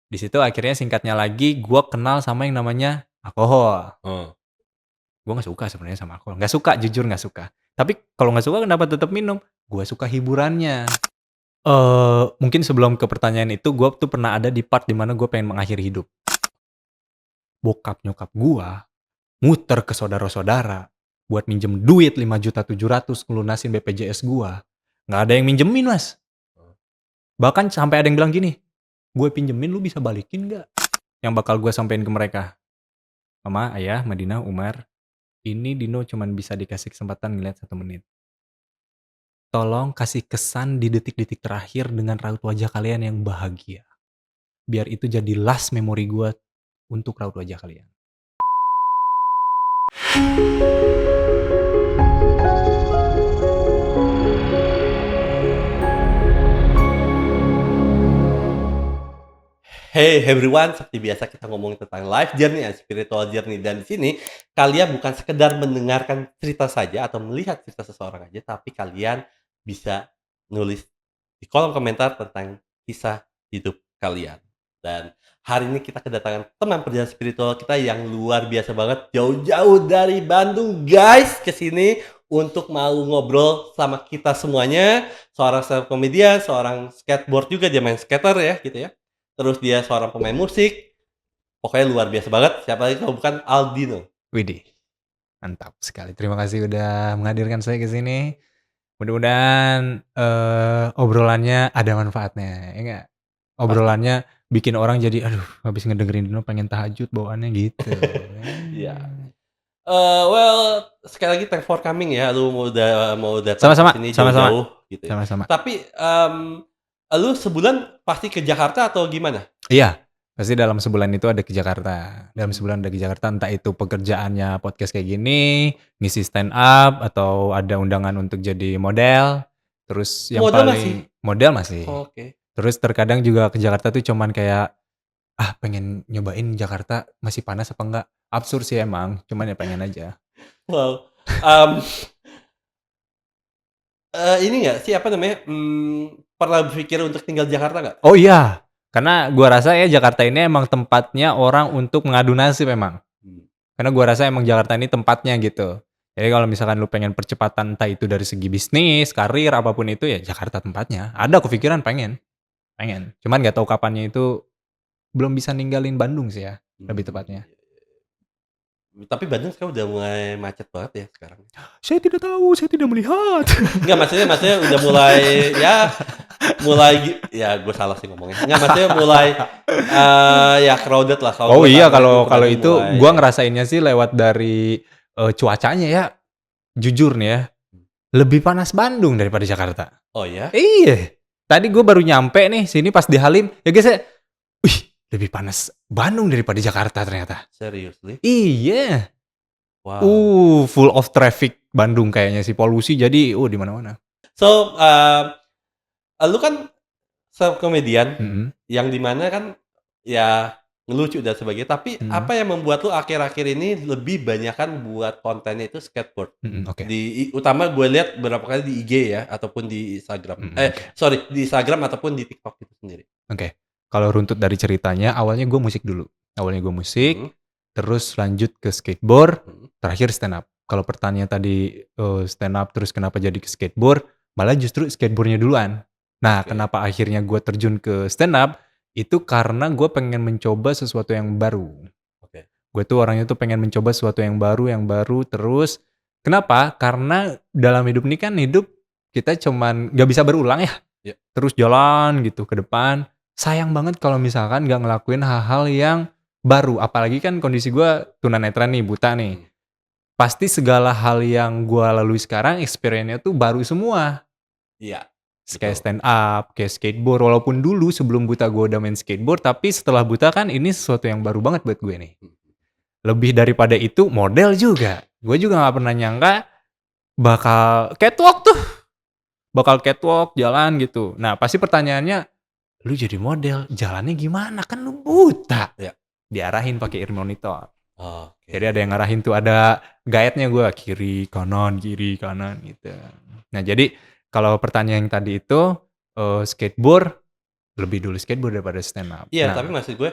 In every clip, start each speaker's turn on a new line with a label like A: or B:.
A: Di situ akhirnya singkatnya lagi gue kenal sama yang namanya alkohol.
B: Oh.
A: Gue nggak suka sebenarnya sama alkohol, nggak suka, jujur nggak suka. Tapi kalau nggak suka kenapa tetap minum? Gue suka hiburannya. Mungkin sebelum ke pertanyaan itu, gue tuh pernah ada di part dimana gue pengen mengakhiri hidup. Bokap nyokap gue muter ke saudara-saudara buat minjem duit 5.700.000 ngelunasin BPJS gue. Nggak ada yang minjemin, Mas. Bahkan sampai ada yang bilang gini, gue pinjemin lu bisa balikin nggak? Yang bakal gue sampein ke mereka, Mama, Ayah, Madinah, Umar, ini Dino cuman bisa dikasih kesempatan ngeliat 1 menit. Tolong kasih kesan di detik-detik terakhir dengan raut wajah kalian yang bahagia. Biar itu jadi last memory gue untuk raut wajah kalian.
B: Hey everyone, seperti biasa kita ngomongin tentang life journey and spiritual journey. Dan di sini kalian bukan sekedar mendengarkan cerita saja atau melihat cerita seseorang aja, tapi kalian bisa nulis di kolom komentar tentang kisah hidup kalian. Dan hari ini kita kedatangan teman perjalanan spiritual kita yang luar biasa banget, jauh-jauh dari Bandung guys ke sini untuk mau ngobrol sama kita semuanya. Seorang stand-up comedian, seorang skateboard juga, dia main skater ya gitu ya. Terus dia seorang pemain musik, pokoknya luar biasa banget. Siapa lagi kalau bukan Aldino.
A: Widih, mantap sekali. Terima kasih udah menghadirkan saya ke sini. Mudah-mudahan obrolannya ada manfaatnya, ya nggak? Obrolannya bikin orang jadi, aduh, habis ngedengerin Dino pengen tahajud bawaannya gitu.
B: Iya. Well, sekali lagi thanks for coming ya. Lu mau datang ke
A: Sama-sama,
B: sini
A: sama-sama,
B: jauh-jauh gitu ya.
A: sama-sama.
B: Tapi lu sebulan pasti ke Jakarta atau gimana?
A: Iya, pasti dalam sebulan itu ada ke Jakarta. Dalam sebulan ada ke Jakarta, entah itu pekerjaannya podcast kayak gini, ngisi stand up, atau ada undangan untuk jadi model. Terus yang
B: Modal masih?
A: paling model masih.
B: Oke.
A: Terus terkadang juga ke Jakarta tuh cuman kayak, pengen nyobain Jakarta masih panas apa enggak. Absurd sih emang, cuman ya pengen aja.
B: Wow. Ini nggak sih apa namanya? Pernah berpikir untuk tinggal di Jakarta nggak?
A: Oh iya, karena gua rasa ya Jakarta ini emang tempatnya orang untuk mengadu nasib emang. Karena gua rasa emang Jakarta ini tempatnya gitu. Jadi kalau misalkan lu pengen percepatan entah itu dari segi bisnis, karir, apapun itu ya Jakarta tempatnya. Ada kepikiran pengen. Cuman nggak tahu kapannya itu, belum bisa ninggalin Bandung sih ya, lebih tepatnya.
B: Tapi Bandung sekarang udah mulai macet banget ya sekarang.
A: Saya tidak tahu, saya tidak melihat.
B: Enggak, maksudnya udah mulai ya gue salah sih ngomongnya. Enggak, maksudnya mulai ya crowded lah.
A: Oh
B: Gue
A: iya,
B: gue
A: kalau
B: ke Bandung
A: itu
B: mulai.
A: gua ngerasainnya sih lewat dari cuacanya ya. Jujur nih ya, lebih panas Bandung daripada Jakarta.
B: Oh ya?
A: Iya. Tadi gue baru nyampe nih sini pas di Halim, ya guys ya, wih, lebih panas Bandung daripada Jakarta ternyata.
B: Seriously?
A: Iya.
B: Wow.
A: Full of traffic Bandung kayaknya sih, polusi jadi di mana-mana.
B: So, lu kan stand-up comedian
A: Mhm.
B: yang dimana kan ya ngelucu dan sebagainya. Tapi apa yang membuat lu akhir-akhir ini lebih banyakan buat kontennya itu skateboard?
A: Oke.
B: Utama gue lihat beberapa kali di IG ya ataupun di Instagram.
A: Oke.
B: Sorry, di Instagram ataupun di TikTok itu sendiri.
A: Oke. Kalau runtut dari ceritanya, awalnya gue musik dulu. Awalnya gue musik, terus lanjut ke skateboard, terakhir stand up. Kalau pertanyaan tadi stand up terus kenapa jadi ke skateboard, malah justru skateboardnya duluan. Nah, kenapa akhirnya gue terjun ke stand up, itu karena gue pengen mencoba sesuatu yang baru.
B: Oke.
A: Gue tuh orangnya tuh pengen mencoba sesuatu yang baru terus. Kenapa? Karena dalam hidup ini kan kita cuman gak bisa berulang ya.
B: Ya.
A: Terus jalan gitu ke depan. Sayang banget kalau misalkan gak ngelakuin hal-hal yang baru. Apalagi kan kondisi gue tunanetra nih, buta nih. Pasti segala hal yang gue lalui sekarang experience-nya tuh baru semua.
B: Iya.
A: Kayak stand up, kayak skateboard. Walaupun dulu sebelum buta gue udah main skateboard, tapi setelah buta kan ini sesuatu yang baru banget buat gue nih. Lebih daripada itu model juga. Gue juga gak pernah nyangka bakal catwalk tuh. Bakal catwalk, jalan gitu. Nah pasti pertanyaannya, lu jadi model, jalannya gimana? Kan lu buta.
B: Ya.
A: Diarahin pakai ear monitor.
B: Okay.
A: Jadi ada yang ngarahin tuh, ada guide-nya gue, kiri kanan gitu. Nah jadi kalau pertanyaan yang tadi itu skateboard lebih dulu skateboard daripada stand up.
B: Iya, tapi
A: Nah,
B: maksud gue,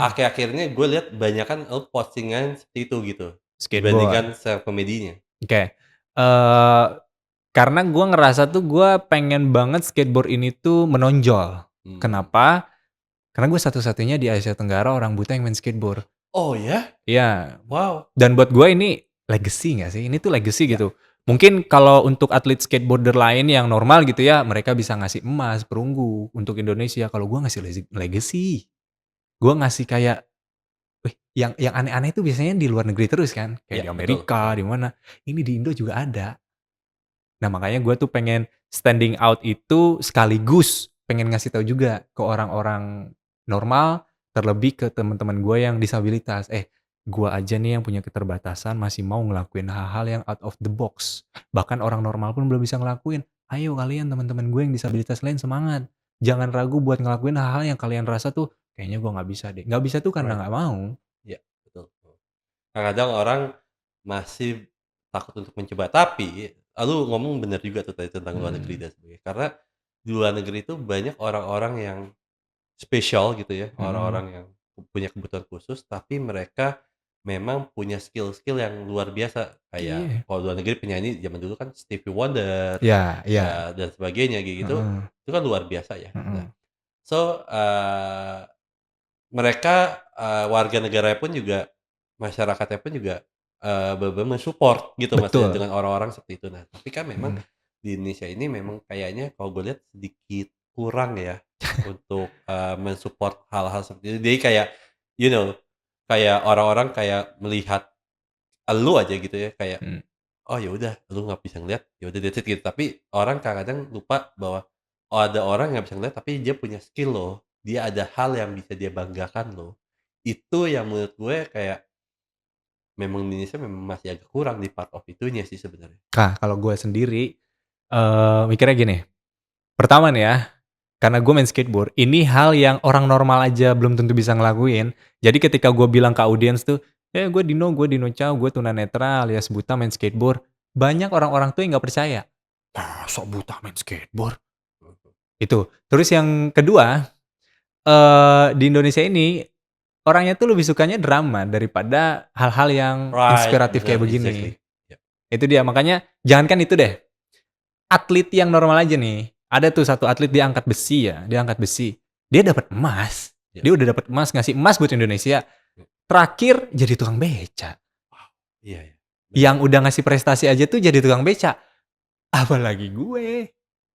B: akhir-akhir ini gue lihat banyakan postingan seperti itu gitu,
A: skateboard.
B: dibandingkan stand up comedy-nya.
A: Oke. Eee, karena gua ngerasa tuh gua pengen banget skateboard ini tuh menonjol.
B: Mmm.
A: Kenapa? Karena gue satu-satunya di Asia Tenggara orang buta yang main skateboard.
B: Oh ya?
A: Iya,
B: Wow.
A: dan buat gue ini legacy nggak sih? Ini tuh legacy
B: Ya,
A: gitu. Mungkin kalau untuk atlet skateboarder lain yang normal gitu ya, mereka bisa ngasih emas, perunggu untuk Indonesia. Kalau gue ngasih legacy. Gue ngasih kayak, wih, yang aneh-aneh itu biasanya di luar negeri terus kan, kayak
B: ya
A: di
B: betul,
A: Amerika, di mana. Ini di Indo juga ada. Nah, makanya gue tuh pengen standing out itu sekaligus pengen ngasih tahu juga ke orang-orang normal, terlebih ke teman-teman gue yang disabilitas. Gue aja nih yang punya keterbatasan masih mau ngelakuin hal-hal yang out of the box. Bahkan orang normal pun belum bisa ngelakuin. Ayo kalian teman-teman gue yang disabilitas lain semangat. Jangan ragu buat ngelakuin hal-hal yang kalian rasa tuh kayaknya gue nggak bisa deh. Nggak bisa tuh karena
B: right.
A: nggak mau.
B: Ya, betul betul. Kadang-kadang orang masih takut untuk mencoba, tapi lu ngomong bener juga tuh tadi tentang luar negeri
A: Mm,
B: dan sebagainya. Karena di luar negeri itu banyak orang-orang yang spesial gitu ya,
A: mm.
B: orang-orang yang punya kebutuhan khusus, tapi mereka memang punya skill-skill yang luar biasa. Kayak
A: Iya.
B: kalau luar negeri penyanyi zaman dulu kan Stevie Wonder,
A: Ya, ya.
B: dan sebagainya kayak gitu,
A: Heeh,
B: itu kan luar biasa ya. Nah,
A: heeh.
B: so, mereka, warga negaranya pun juga, masyarakatnya pun juga, bener-bener men-support gitu maksudnya
A: Betul.
B: dengan orang-orang seperti itu. Nah, tapi kan memang
A: Mhm.
B: di Indonesia ini memang kayaknya kalau gue lihat sedikit kurang ya untuk, men-support hal-hal seperti itu. Jadi kayak, you know, kayak orang-orang kayak melihat elu aja gitu ya, kayak,
A: Mhm.
B: "Oh ya udah, lu nggak bisa ngeliat, ya udah that's it," gitu. Tapi orang kadang-kadang lupa bahwa, oh ada orang nggak bisa ngeliat tapi dia punya skill loh, dia ada hal yang bisa dia banggakan loh. Itu yang menurut gue kayak memang Indonesia memang masih agak kurang di part of itunya sih sebenarnya.
A: Nah, kalau gue sendiri, mikirnya gini, pertama nih ya, karena gue main skateboard, ini hal yang orang normal aja belum tentu bisa ngelakuin. Jadi ketika gue bilang ke audiens tuh, gue Dino Chow, gue tunanetra alias buta main skateboard." Banyak orang-orang tuh yang nggak percaya. "Masa buta main skateboard?"
B: Mhm.
A: Itu. Terus yang kedua, di Indonesia ini, orangnya tuh lebih sukanya drama daripada hal-hal yang
B: Right,
A: inspiratif kayak
B: bener,
A: begini.
B: exactly. Ya,
A: Itu dia, makanya jangankan itu deh, atlet yang normal aja nih, ada tuh satu atlet dia angkat besi ya, dia angkat besi. Dia dapat emas,
B: ya,
A: dia udah dapat emas, ngasih emas buat Indonesia.
B: ya.
A: Terakhir jadi tukang beca.
B: Iya iya, bener.
A: Yang udah ngasih prestasi aja tuh jadi tukang beca, apalagi gue.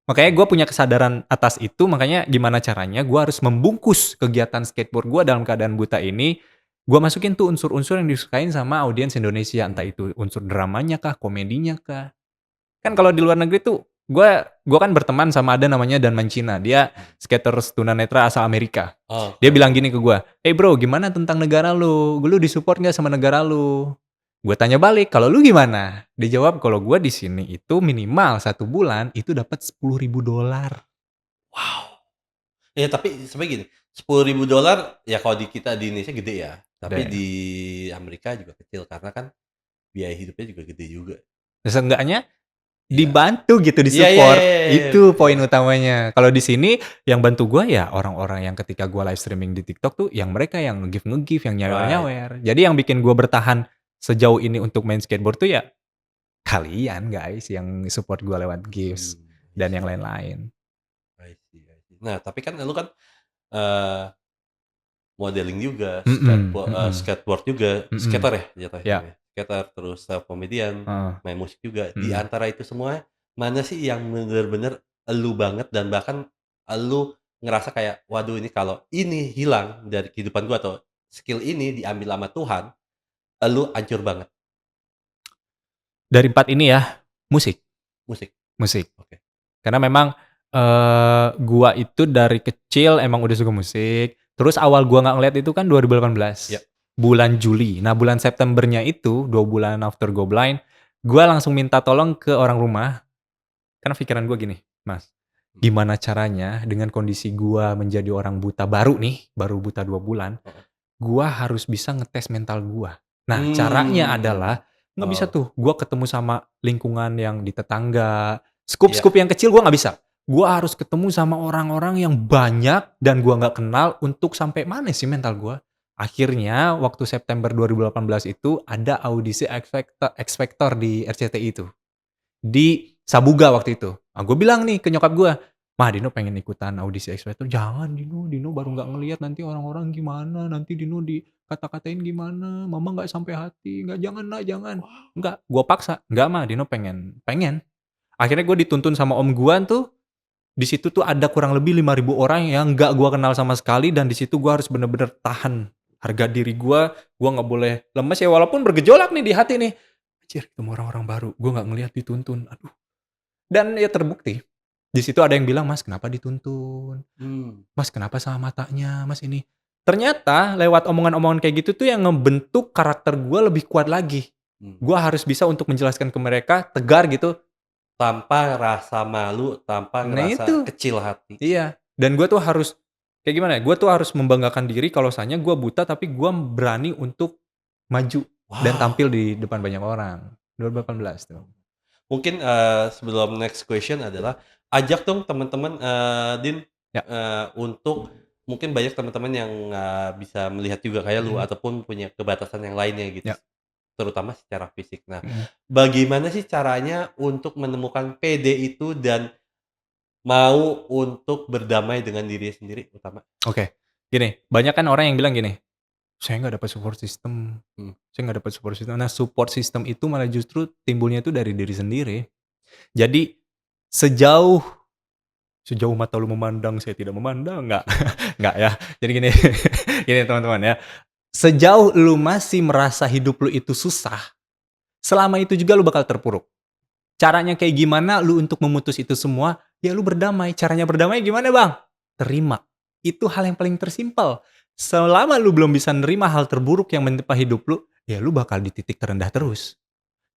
A: Makanya gue punya kesadaran atas itu, makanya gimana caranya gue harus membungkus kegiatan skateboard gue dalam keadaan buta ini, gue masukin tuh unsur-unsur yang disukain sama audiens Indonesia, entah
B: Mhm,
A: itu unsur dramanya kah, komedinya kah. Kan kalau di luar negeri tuh, gue kan berteman sama ada namanya Dan Mancina, dia
B: mhm.
A: skaters tunanetra asal Amerika. Dia
B: Oke.
A: bilang gini ke gue, "Hey bro, gimana tentang negara lu? Lu disupport nggak sama negara lu?" Gue tanya balik, "Kalau lu gimana?" Dia jawab, "Kalau gue di sini itu minimal 1 bulan itu dapat $10.000."
B: Wow. Ya tapi sebenarnya gini, $10.000 ya kalau di kita di Indonesia gede ya, tapi
A: Deh,
B: di Amerika juga kecil karena kan biaya hidupnya juga gede juga.
A: seenggaknya
B: Iya.
A: dibantu gitu,
B: Iya iya iya
A: disupport,
B: iya iya,
A: itu poin
B: iya.
A: utamanya. Kalau di sini yang bantu gua ya orang-orang yang ketika gua live streaming di TikTok tuh yang mereka yang nge-give, yang
B: Right.
A: nyawer-nyawer. Jadi yang bikin gua bertahan sejauh ini untuk main skateboard tuh ya kalian guys yang support gua lewat gifts
B: I
A: dan yang
B: see
A: lain-lain.
B: I see I see. Nah tapi kan lu kan, eee, modeling juga,
A: Mhm, mhm,
B: skateboard juga,
A: mhm.
B: skater ya jatuhnya
A: Ya,
B: namanya? Skater, terus stand-up-comedian,
A: heeh,
B: main musik juga. Di
A: mhm.
B: antara itu semua, mana sih yang bener-bener elu banget dan bahkan elu ngerasa kayak, "Waduh ini kalau ini hilang dari kehidupan gua atau skill ini diambil sama Tuhan, elu hancur banget."
A: Dari 4 ini ya, musik
B: Musik,
A: musik.
B: oke.
A: Karena memang, gua itu dari kecil emang udah suka musik, terus awal gua nggak ngeliat itu kan
B: Ya.
A: 2018, bulan Juli. Nah, bulan Septembernya itu, 2 bulan after go blind, gua langsung minta tolong ke orang rumah, karena pikiran gua gini, "Mas,
B: Mhm,
A: gimana caranya dengan kondisi gua menjadi orang buta baru nih, baru buta 2 bulan,
B: heeh.
A: gua harus bisa ngetes mental gua." Nah, caranya
B: Mmm,
A: adalah nggak bisa
B: oh,
A: tuh gua ketemu sama lingkungan yang di tetangga,
B: iya,
A: skup-skup yang kecil gua nggak bisa. Gua harus ketemu sama orang-orang yang banyak dan gua nggak kenal untuk sampai mana sih mental gua. Akhirnya waktu September 2018 itu ada audisi X Factor di RCTI itu. Di Sabuga waktu itu. Nah, gue bilang nih ke nyokap gue, "Mah, Dino pengen ikutan audisi X Factor." "Jangan Dino, Dino baru nggak ngelihat nanti orang-orang gimana, nanti Dino dikata-katain gimana, mama nggak sampai hati, nggak jangan Nak, jangan." Enggak, gue paksa, "Nggak Mah, Dino pengen." "Pengen." Akhirnya gue dituntun sama om gue tuh, di situ tuh ada kurang lebih 5.000 orang yang nggak gue kenal sama sekali dan di situ gue harus bener-bener tahan harga diri gue nggak boleh lemes ya walaupun bergejolak nih di hati nih. Anjir, ketemu orang-orang baru, gue nggak ngelihat dituntun, aduh. Dan ya terbukti. Di situ ada yang bilang, "Mas, kenapa dituntun?
B: Mmm,
A: Mas, kenapa sama matanya? Mas ini." Ternyata lewat omongan-omongan kayak gitu tuh yang ngebentuk karakter gue lebih kuat lagi.
B: mmm.
A: Gue harus bisa untuk menjelaskan ke mereka tegar gitu.
B: Tanpa rasa malu, tanpa
A: Nah
B: ngerasa
A: itu,
B: kecil hati.
A: iya. Dan gue tuh harus kayak gimana ya? Gue tuh harus membanggakan diri kalau misalnya gue buta tapi gue berani untuk maju dan
B: Wow,
A: tampil di depan banyak orang. 2018 tuh.
B: mungkin, sebelum next question adalah, ajak dong teman-teman, Din,
A: Ya,
B: untuk mungkin banyak teman-teman yang nggak bisa melihat juga kayak lu,
A: mhm,
B: ataupun punya kebatasan yang lainnya gitu,
A: ya,
B: terutama secara fisik. Nah,
A: mhm.
B: bagaimana sih caranya untuk menemukan PD itu dan mau untuk berdamai dengan diri sendiri utama?
A: Oke, gini, banyak kan orang yang bilang gini, "Saya nggak dapat support system,
B: Mhm.
A: saya nggak dapat support system." Nah, support system itu malah justru timbulnya itu dari diri sendiri. Jadi, sejauh sejauh mata lu memandang, saya tidak memandang, nggak nggak ya. Jadi gini gini teman-teman ya, sejauh lu masih merasa hidup lu itu susah, selama itu juga lu bakal terpuruk. Caranya kayak gimana lu untuk memutus itu semua, ya lu berdamai. Caranya berdamai gimana, Bang? Terima. Itu hal yang paling tersimpel. Selama lu belum bisa nerima hal terburuk yang menimpa hidup lu, ya lu bakal di titik terendah terus.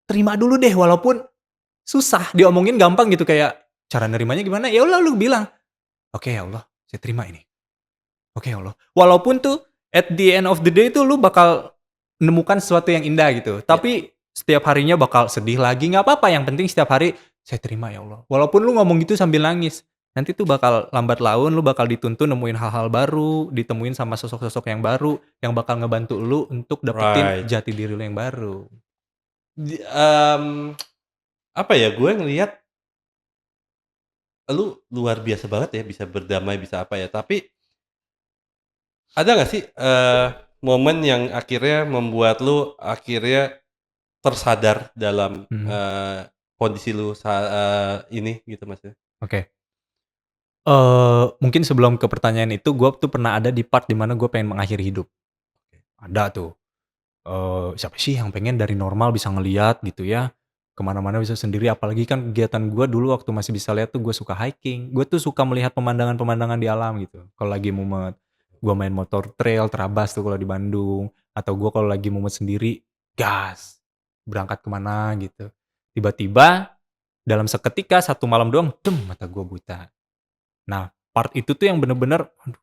A: Terima dulu deh walaupun susah, diomongin gampang gitu kayak, cara nerimanya gimana? Ya udah lu bilang, "Oke ya Allah, saya terima ini. Oke ya Allah." Walaupun tuh at the end of the day tuh lu bakal menemukan sesuatu yang indah gitu.
B: Ya,
A: Tapi setiap harinya bakal sedih lagi, nggak apa-apa, yang penting setiap hari, "Saya terima ya Allah." Walaupun lu ngomong gitu sambil nangis, nanti tuh bakal lambat laun lu bakal dituntun nemuin hal-hal baru, ditemuin sama sosok-sosok yang baru, yang bakal ngebantu lu untuk dapetin
B: right.
A: jati diri lu yang baru.
B: Apa ya, gue ngelihat lu luar biasa banget ya, bisa berdamai, bisa apa ya, tapi ada nggak sih, momen yang akhirnya membuat lu akhirnya tersadar dalam,
A: Mhm,
B: kondisi lu ini gitu maksudnya?
A: oke. Mungkin sebelum ke pertanyaan itu, gua tuh pernah ada di part di mana gua pengen mengakhiri hidup. Ada tuh. Siapa sih yang pengen dari normal bisa ngelihat gitu ya, ke mana-mana bisa sendiri, apalagi kan kegiatan gua dulu waktu masih bisa lihat tuh gua suka hiking, gua tuh suka melihat pemandangan-pemandangan di alam gitu, kalau lagi mumet. Gua main motor trail, terabas tuh kalau di Bandung, atau gua kalau lagi mumet sendiri, gas, berangkat ke mana gitu. Tiba-tiba dalam seketika, satu malam doang, mata gua buta. Nah, part itu tuh yang bener-bener, aduh,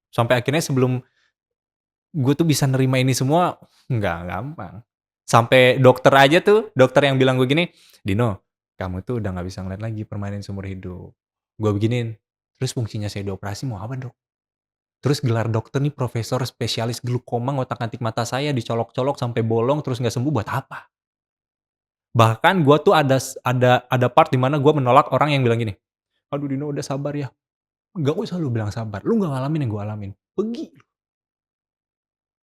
A: sampai akhirnya sebelum gue tuh bisa nerima ini semua, nggak gampang. Sampai dokter aja tuh, dokter yang bilang gue gini, "Dino, kamu tuh udah nggak bisa ngeliat lagi permanen seumur hidup." Gue beginin, "Terus fungsinya saya dioperasi mau apa, Dok? Terus gelar dokter nih profesor spesialis glaukoma ngotak-ngatik mata saya dicolok-colok sampai bolong terus nggak sembuh buat apa?" Bahkan gue tuh ada part di mana gue menolak orang yang bilang gini, "Aduh Dino udah sabar ya." Nggak usah lu bilang sabar, lu nggak ngalamin yang gue alamin, pergi.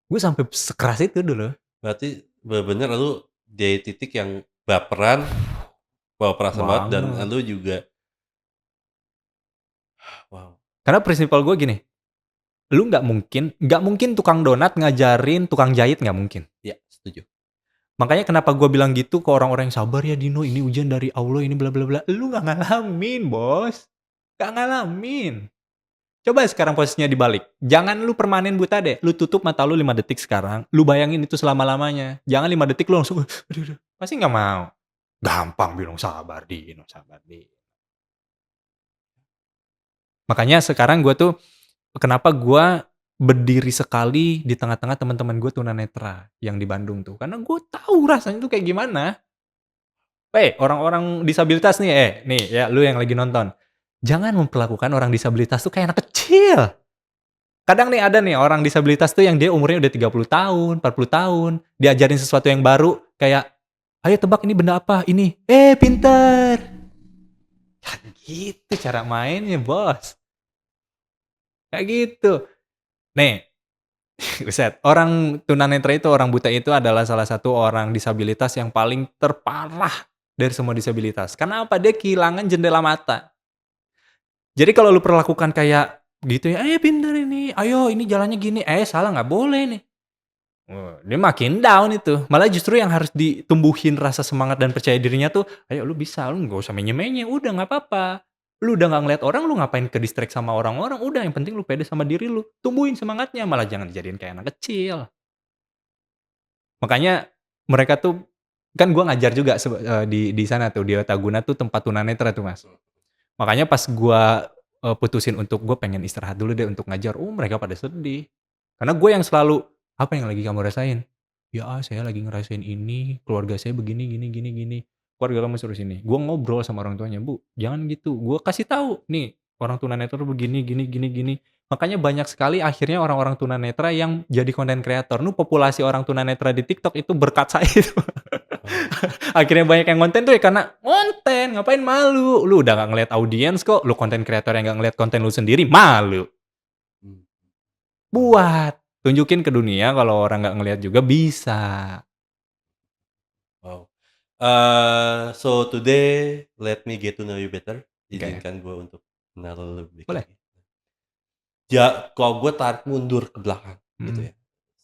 A: Gue sampai sekeras itu dulu.
B: Berarti bener-bener lu di titik yang baperan, bawa perasaan banget dan
A: Banget.
B: lu juga wow,
A: Karena prinsipal gue gini, lu nggak mungkin tukang donat ngajarin tukang jahit, nggak mungkin.
B: iya setuju.
A: Makanya kenapa gue bilang gitu ke orang-orang yang, "Sabar ya Dino, ini ujian dari Allah, ini bla bla bla." Lu nggak ngalamin, Bos. Nggak ngalamin. Coba sekarang posisinya dibalik. Jangan lu permanen buta deh. Lu tutup mata lu 5 detik sekarang. Lu bayangin itu selama-lamanya. Jangan 5 detik lu langsung, aduh aduh. Pasti nggak mau. Gampang bilang sabar Dino, sabar Dino. Makanya sekarang gue tuh, kenapa gue berdiri sekali di tengah-tengah teman-teman gue tunanetra yang di Bandung tuh, karena gue tahu rasanya tuh kayak gimana. Orang-orang disabilitas nih, nih ya lu yang lagi nonton. Jangan memperlakukan orang disabilitas tuh kayak anak kecil. Kadang nih ada nih orang disabilitas tuh yang dia umurnya udah 30 tahun, 40 tahun, diajarin sesuatu yang baru kayak, "Ayo tebak ini benda apa? Ini." Pinter." Ya gitu cara mainnya, Bos. Kayak gitu. Nih, buset, orang tunanetra itu, orang buta itu adalah salah satu orang disabilitas yang paling terparah dari semua disabilitas. Karena apa? Dia kehilangan jendela mata. Jadi kalau lu perlakukan kayak gitu ya, pinter ini, ayo ini jalannya gini, salah nggak boleh nih. Dia makin down itu. Malah justru yang harus ditumbuhin rasa semangat dan percaya dirinya tuh, "Ayo lu bisa, lu nggak usah menye-menye, udah nggak apa-apa. Lu udah nggak ngeliat orang, lu ngapain ke-distract sama orang-orang, udah yang penting lu pede sama diri lu. Tumbuhin semangatnya, malah jangan dijadiin kayak anak kecil." Makanya mereka tuh kan gua ngajar juga di sana tuh, di Taguna tuh tempat tunanetra tuh, Mas. Makanya pas gua, putusin untuk gua pengen istirahat dulu deh untuk ngajar, mereka pada sedih. Karena gue yang selalu, "Apa yang lagi kamu rasain?" "Ya, saya lagi ngerasain ini, keluarga saya begini gini gini gini." "Keluarga kamu suruh sini." Gue ngobrol sama orang tuanya, "Bu, jangan gitu." Gue kasih tahu, "Nih, orang tunanetra tuh begini gini gini gini." Makanya banyak sekali akhirnya orang-orang tunanetra yang jadi konten kreator. Populasi orang tunanetra di TikTok itu berkat saya itu.
B: Oh,
A: Akhirnya banyak yang konten tuh ya karena konten, ngapain malu? Lu udah nggak ngeliat audiens kok, lu konten kreator yang nggak ngeliat konten lu sendiri, malu.
B: mmm, oh,
A: Buat, tunjukin ke dunia kalau orang nggak ngelihat juga bisa.
B: wow. So today let me get to know you better.
A: Oke,
B: Izinkan gue untuk kenal lu lebih baik
A: boleh.
B: lagi. Ja kalau gue tarik mundur ke belakang gitu
A: Mhm,
B: ya,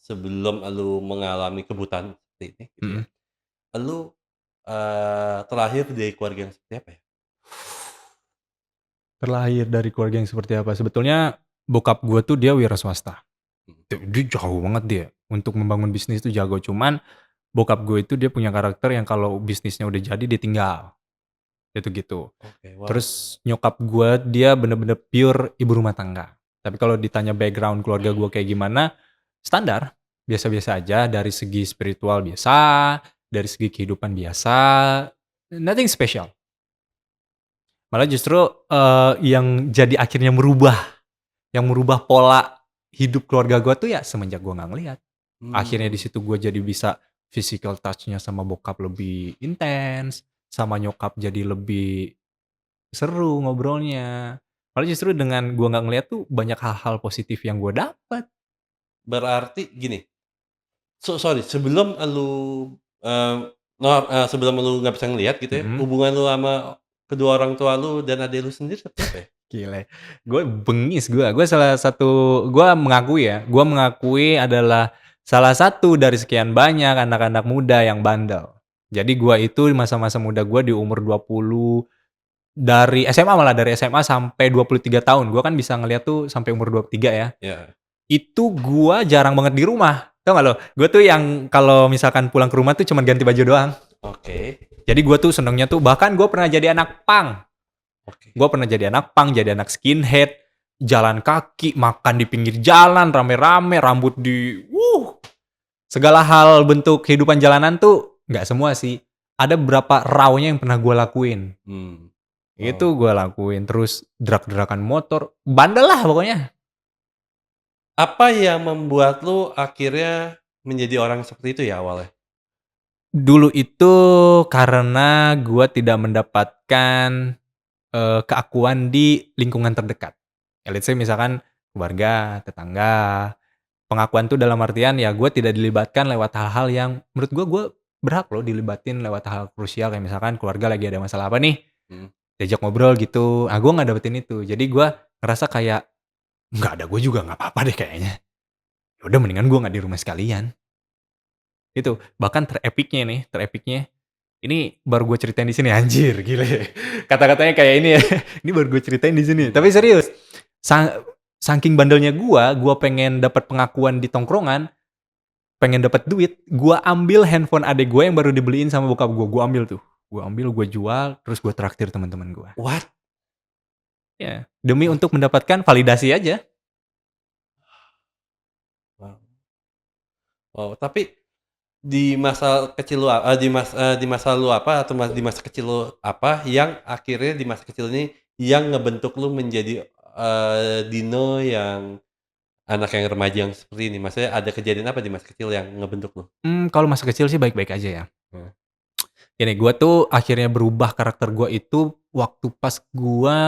B: sebelum lu mengalami kebutaan seperti ini gitu ya,
A: mhm.
B: lu, terlahir dari keluarga yang seperti apa ya?
A: Terlahir dari keluarga yang seperti apa? Sebetulnya bokap gue tuh dia wira swasta.
B: Mhm,
A: Dia jago banget dia, untuk membangun bisnis tuh jago, cuman bokap gue itu dia punya karakter yang kalau bisnisnya udah jadi dia tinggal, gitu-gitu.
B: oke, wow,
A: Terus nyokap gue dia bener-bener pure ibu rumah tangga. Tapi kalau ditanya background keluarga gue kayak gimana, standar, biasa-biasa aja, dari segi spiritual biasa, dari segi kehidupan biasa, nothing special. Malah justru, yang jadi akhirnya yang merubah pola hidup keluarga gue tuh ya semenjak gue nggak ngelihat. Akhirnya di
B: mmm,
A: situ gue jadi bisa physical touch-nya sama bokap lebih intens, sama nyokap jadi lebih seru ngobrolnya. Malah justru dengan gua nggak ngeliat tuh banyak hal-hal positif yang gua dapet.
B: berarti gini, sorry sebelum lu, eee, sebelum lu nggak bisa ngelihat gitu ya,
A: Mhm.
B: hubungan lu sama kedua orang tua lu dan adik lu sendiri seperti apa ya?
A: Gile, gue bengis gua. Gua mengakui ya, gua mengakui adalah salah satu dari sekian banyak anak-anak muda yang bandel. Jadi gua itu masa-masa muda gua di umur 20, dari SMA, malah dari SMA sampai 23 tahun, gua kan bisa ngeliat tuh sampai umur 23 ya.
B: Ya,
A: Itu gua jarang banget di rumah, tau nggak lo? Gue tuh yang kalau misalkan pulang ke rumah tuh cuman ganti baju doang.
B: oke,
A: Jadi gue tuh senengnya tuh, bahkan gue pernah jadi anak punk.
B: oke.
A: Gue pernah jadi anak punk, jadi anak skinhead, jalan kaki, makan di pinggir jalan, rame-rame, rambut segala hal bentuk kehidupan jalanan tuh, nggak semua sih. Ada beberapa rawnya yang pernah gue lakuin.
B: Mmm,
A: Itu
B: wow.
A: gue lakuin, terus drak-drakan motor, bandel lah pokoknya.
B: Apa yang membuat lu akhirnya menjadi orang seperti itu ya awalnya?
A: Dulu itu karena gue tidak mendapatkan keakuan di lingkungan terdekat. Ya let's say misalkan keluarga, tetangga, pengakuan tuh dalam artian ya gue tidak dilibatkan lewat hal-hal yang menurut gue berhak loh dilibatin lewat hal krusial kayak misalkan keluarga lagi ada masalah apa nih,
B: Mhm.
A: diajak ngobrol gitu, gue nggak dapetin itu. Jadi gue ngerasa kayak, nggak ada gue juga nggak apa-apa deh kayaknya. Ya udah mendingan gue nggak di rumah sekalian, gitu. Bahkan terepiknya, ini baru gue ceritain di sini, anjir gile. Kata-katanya kayak ini ya, ini baru gue ceritain di sini. Tapi
B: Mhm.
A: serius, sa saking bandelnya gua pengen dapat pengakuan di tongkrongan, pengen dapat duit, gua ambil handphone adek gue yang baru dibeliin sama bokap gua ambil tuh. Gua ambil, gua jual, terus gua traktir teman-teman gua.
B: What?
A: Ya, demi
B: What?
A: untuk mendapatkan validasi aja.
B: Wow, wow, tapi di masa kecil lu di masa lu apa atau di masa kecil lu apa yang akhirnya di masa kecil ini yang ngebentuk lu menjadi, Dino yang anak yang remaja yang seperti ini? Maksudnya ada kejadian apa di masa kecil yang ngebentuk lu?
A: Kalau masa kecil sih baik-baik aja ya.
B: Heeh.
A: Ini gue tuh akhirnya berubah karakter gue itu waktu pas gue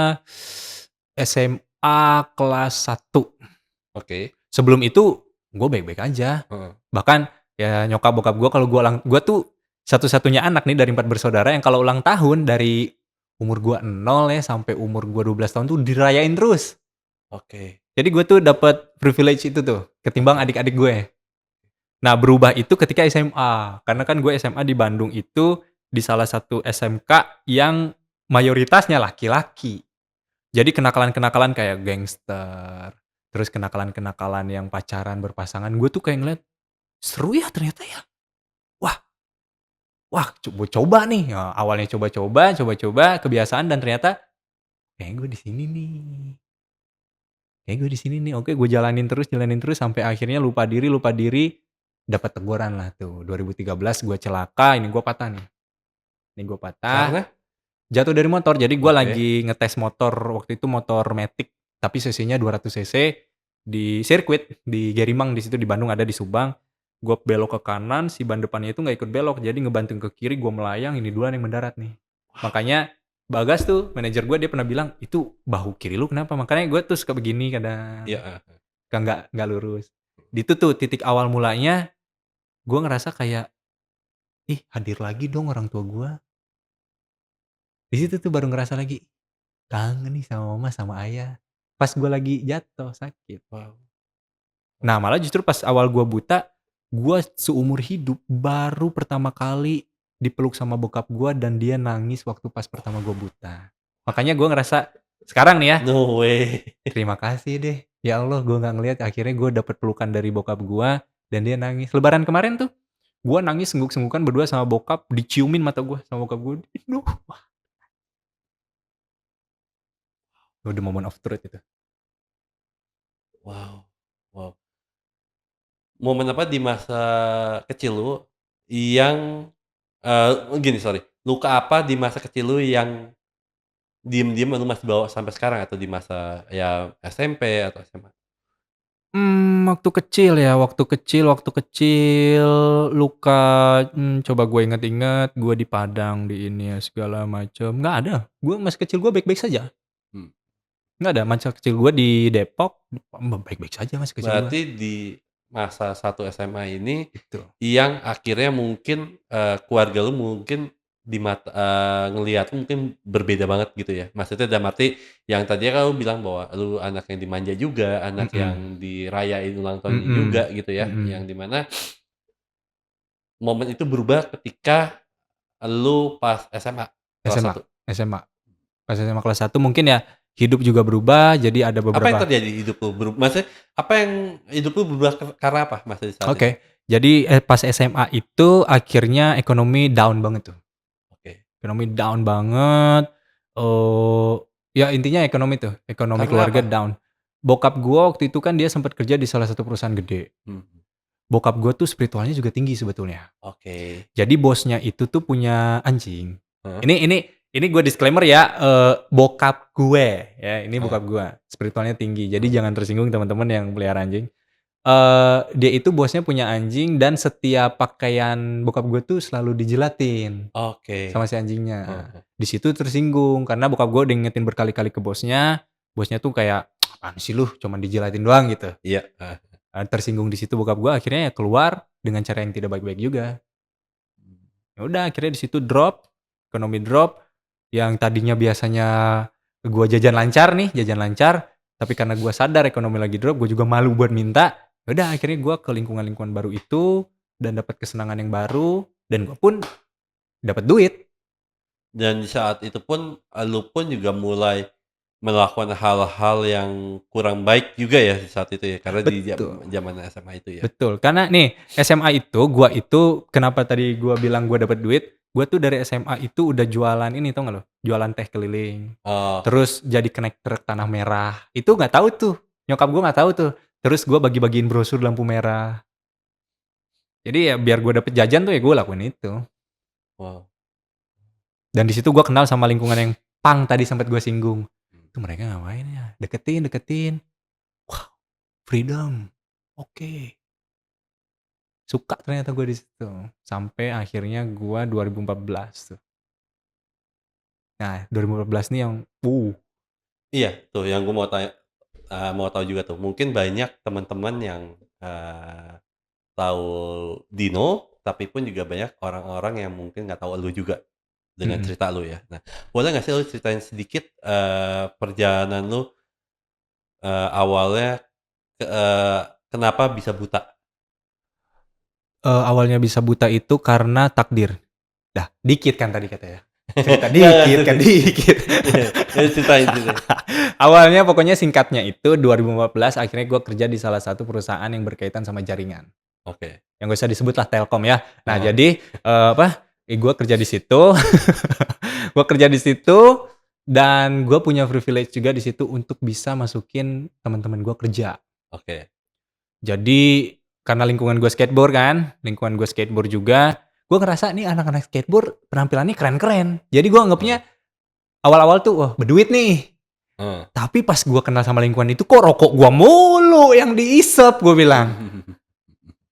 A: SMA kelas 1.
B: Oke.
A: Sebelum itu gue baik-baik aja.
B: Heeh.
A: Bahkan ya nyokap bokap gue kalau gue tuh satu-satunya anak nih dari 4 bersaudara yang kalau ulang tahun dari umur gue 0 ya sampai umur gue 12 tahun tuh dirayain terus.
B: Oke.
A: Jadi gue tuh dapat privilege itu tuh ketimbang
B: Oke.
A: adik-adik gue. Nah, berubah itu ketika SMA. Karena kan gue SMA di Bandung itu di salah satu SMK yang mayoritasnya laki-laki. Jadi kenakalan-kenakalan kayak gangster, terus kenakalan-kenakalan yang pacaran berpasangan, gue tuh kayak ngeliat, seru ya ternyata ya. Wah wah coba nih. Ya, awalnya coba-coba, kebiasaan dan ternyata kayak gue di sini nih. Kayak gue di sini nih. Oke, gue jalanin terus sampai akhirnya lupa diri, dapat teguran lah tuh. 2013 gue celaka, ini gue patah nih. Ini gue patah,
B: Karena?
A: jatuh dari motor. Jadi gue
B: Oke.
A: lagi ngetes motor waktu itu motor Matic, tapi cc-nya 200 cc di sirkuit di Gerimang di situ di Bandung ada di Subang. Gue belok ke kanan, si ban depannya itu nggak ikut belok, jadi ngebanting ke kiri, gue melayang, ini duluan yang mendarat nih. Makanya Bagas tuh manajer gue dia pernah bilang itu bahu kiri lu kenapa? Makanya gue tuh suka begini
B: Iya,
A: kadang,
B: heeh.
A: nggak lurus. Itu tuh titik awal mulanya gue ngerasa kayak ih hadir lagi dong orang tua gue. Di situ tuh baru ngerasa lagi kangen nih sama mama sama ayah. Pas gue lagi jatuh sakit.
B: Wow.
A: Nah malah justru pas awal gue buta, gue seumur hidup baru pertama kali dipeluk sama bokap gue dan dia nangis waktu pas pertama gue buta. Makanya gue ngerasa sekarang nih ya,
B: No way.
A: terima kasih deh. Ya Allah gue gak ngeliat akhirnya gue dapet pelukan dari bokap gue dan dia nangis. Lebaran kemarin tuh, gue nangis sengguk-senggukan berdua sama bokap, diciumin mata gue sama bokap gue. Duh, udah moment of truth itu.
B: Wow. Wow. Momen apa di masa kecil lu yang, gini sorry, luka apa di masa kecil lu yang diem-diem lu masih bawa sampai sekarang atau di masa ya SMP atau SMA?
A: Waktu kecil luka, coba gue inget-inget, gue di Padang, di ini ya segala macem, nggak ada. Gue masa kecil gue baik-baik saja,
B: Mmm.
A: nggak ada. Masa kecil gue di Depok, baik-baik saja masa kecil gue,
B: Berarti di masa 1 SMA ini
A: gitu.
B: yang akhirnya mungkin, keluarga lu mungkin ngelihat lu mungkin berbeda banget gitu ya? Maksudnya dalam arti yang tadinya kan lu bilang bahwa lu anak yang dimanja juga, anak
A: Mhm,
B: yang dirayain ulang tahunnya juga
A: mhm,
B: gitu ya, yang
A: mhm.
B: di mana momen itu berubah ketika lu pas SMA kelas
A: SMA
B: 1.
A: SMA. Pas SMA kelas 1 mungkin ya hidup juga berubah, jadi ada
B: Apa yang
A: beberapa.
B: terjadi di hidup lu? Maksudnya apa yang hidup lu berubah karena apa Mas di saat itu?
A: Oke, jadi, pas SMA itu akhirnya ekonomi down banget tuh.
B: Oke.
A: Ekonomi down banget, eee, ya intinya ekonomi tuh, ekonomi
B: Karena
A: keluarga
B: apa?
A: down. Bokap gua waktu itu kan dia sempat kerja di salah satu perusahaan gede.
B: Mhm.
A: Bokap gua tuh spiritualnya juga tinggi sebetulnya.
B: Oke.
A: Jadi bosnya itu tuh punya anjing.
B: Heeh,
A: Ini gue disclaimer ya, bokap gue ya, ini
B: heeh.
A: bokap gua, spiritualnya tinggi. Jadi
B: Heeh.
A: jangan tersinggung teman-teman yang pelihara anjing. Dia itu bosnya punya anjing dan setiap pakaian bokap gue tuh selalu dijilatin.
B: Oke.
A: Sama si anjingnya.
B: Heeh.
A: Di situ tersinggung karena bokap gue udah ngingetin berkali-kali ke bosnya, bosnya tuh kayak, "Apaan sih lu, cuman dijilatin doang," gitu.
B: Iya, heeh.
A: Tersinggung di situ bokap gue akhirnya ya keluar dengan cara yang tidak baik-baik juga. Ya udah akhirnya di situ drop, ekonomi drop, yang tadinya biasanya gue jajan lancar, tapi karena gue sadar ekonomi lagi drop, gue juga malu buat minta, ya udah akhirnya gue ke lingkungan-lingkungan baru itu dan dapat kesenangan yang baru dan gue pun dapat duit.
B: Dan di saat itu pun, lu pun juga mulai melakukan hal-hal yang kurang baik juga ya di saat itu ya? Karena di
A: Betul.
B: zaman SMA itu ya?
A: Betul, karena nih SMA itu gua itu kenapa tadi gua bilang gua dapet duit, gua tuh dari SMA itu udah jualan ini tau nggak lo? Jualan teh keliling,
B: Oh,
A: terus jadi connector tanah merah, itu nggak tahu tuh, nyokap gua nggak tahu tuh. Terus gua bagi-bagiin brosur lampu merah. Jadi ya biar gua dapet jajan tuh ya gua lakuin itu.
B: wow.
A: Dan di situ gua kenal sama lingkungan yang punk tadi sempet gua singgung. Tuh mereka ngapain ya? Deketin, deketin. Wow, freedom. Oke. Suka ternyata gue di situ. Sampai akhirnya gue 2014 tuh. Nah, 2014 nih yang
B: Iya, tuh yang gue mau tahu juga tuh. Mungkin banyak teman-teman yang, tahu Dino, tapi pun juga banyak orang-orang yang mungkin nggak tahu elu juga, dengan
A: mhm.
B: cerita lu ya. Nah, boleh nggak sih lu ceritain sedikit, perjalanan lu, awalnya kenapa bisa buta?
A: Awalnya bisa buta itu karena takdir. Dah, dikit kan tadi katanya. Cerita
B: Nggak,
A: dikit kan, dikit.
B: ya ceritain.
A: Awalnya pokoknya singkatnya itu 2014 akhirnya gue kerja di salah satu perusahaan yang berkaitan sama jaringan.
B: Oke,
A: Yang gak usah disebut lah Telkom ya. Nah
B: heeh,
A: jadi, gue kerja di situ, gue kerja di situ dan gue punya privilege juga di situ untuk bisa masukin teman-teman gue kerja.
B: oke,
A: Jadi karena lingkungan gue skateboard kan, lingkungan gue skateboard juga, gue ngerasa nih anak-anak skateboard penampilannya keren-keren. Jadi gue
B: heeh,
A: anggapnya awal-awal tuh, wah berduit nih.
B: heeh.
A: Tapi pas gue kenal sama lingkungan itu, kok rokok gue mulu yang diisep, gue bilang.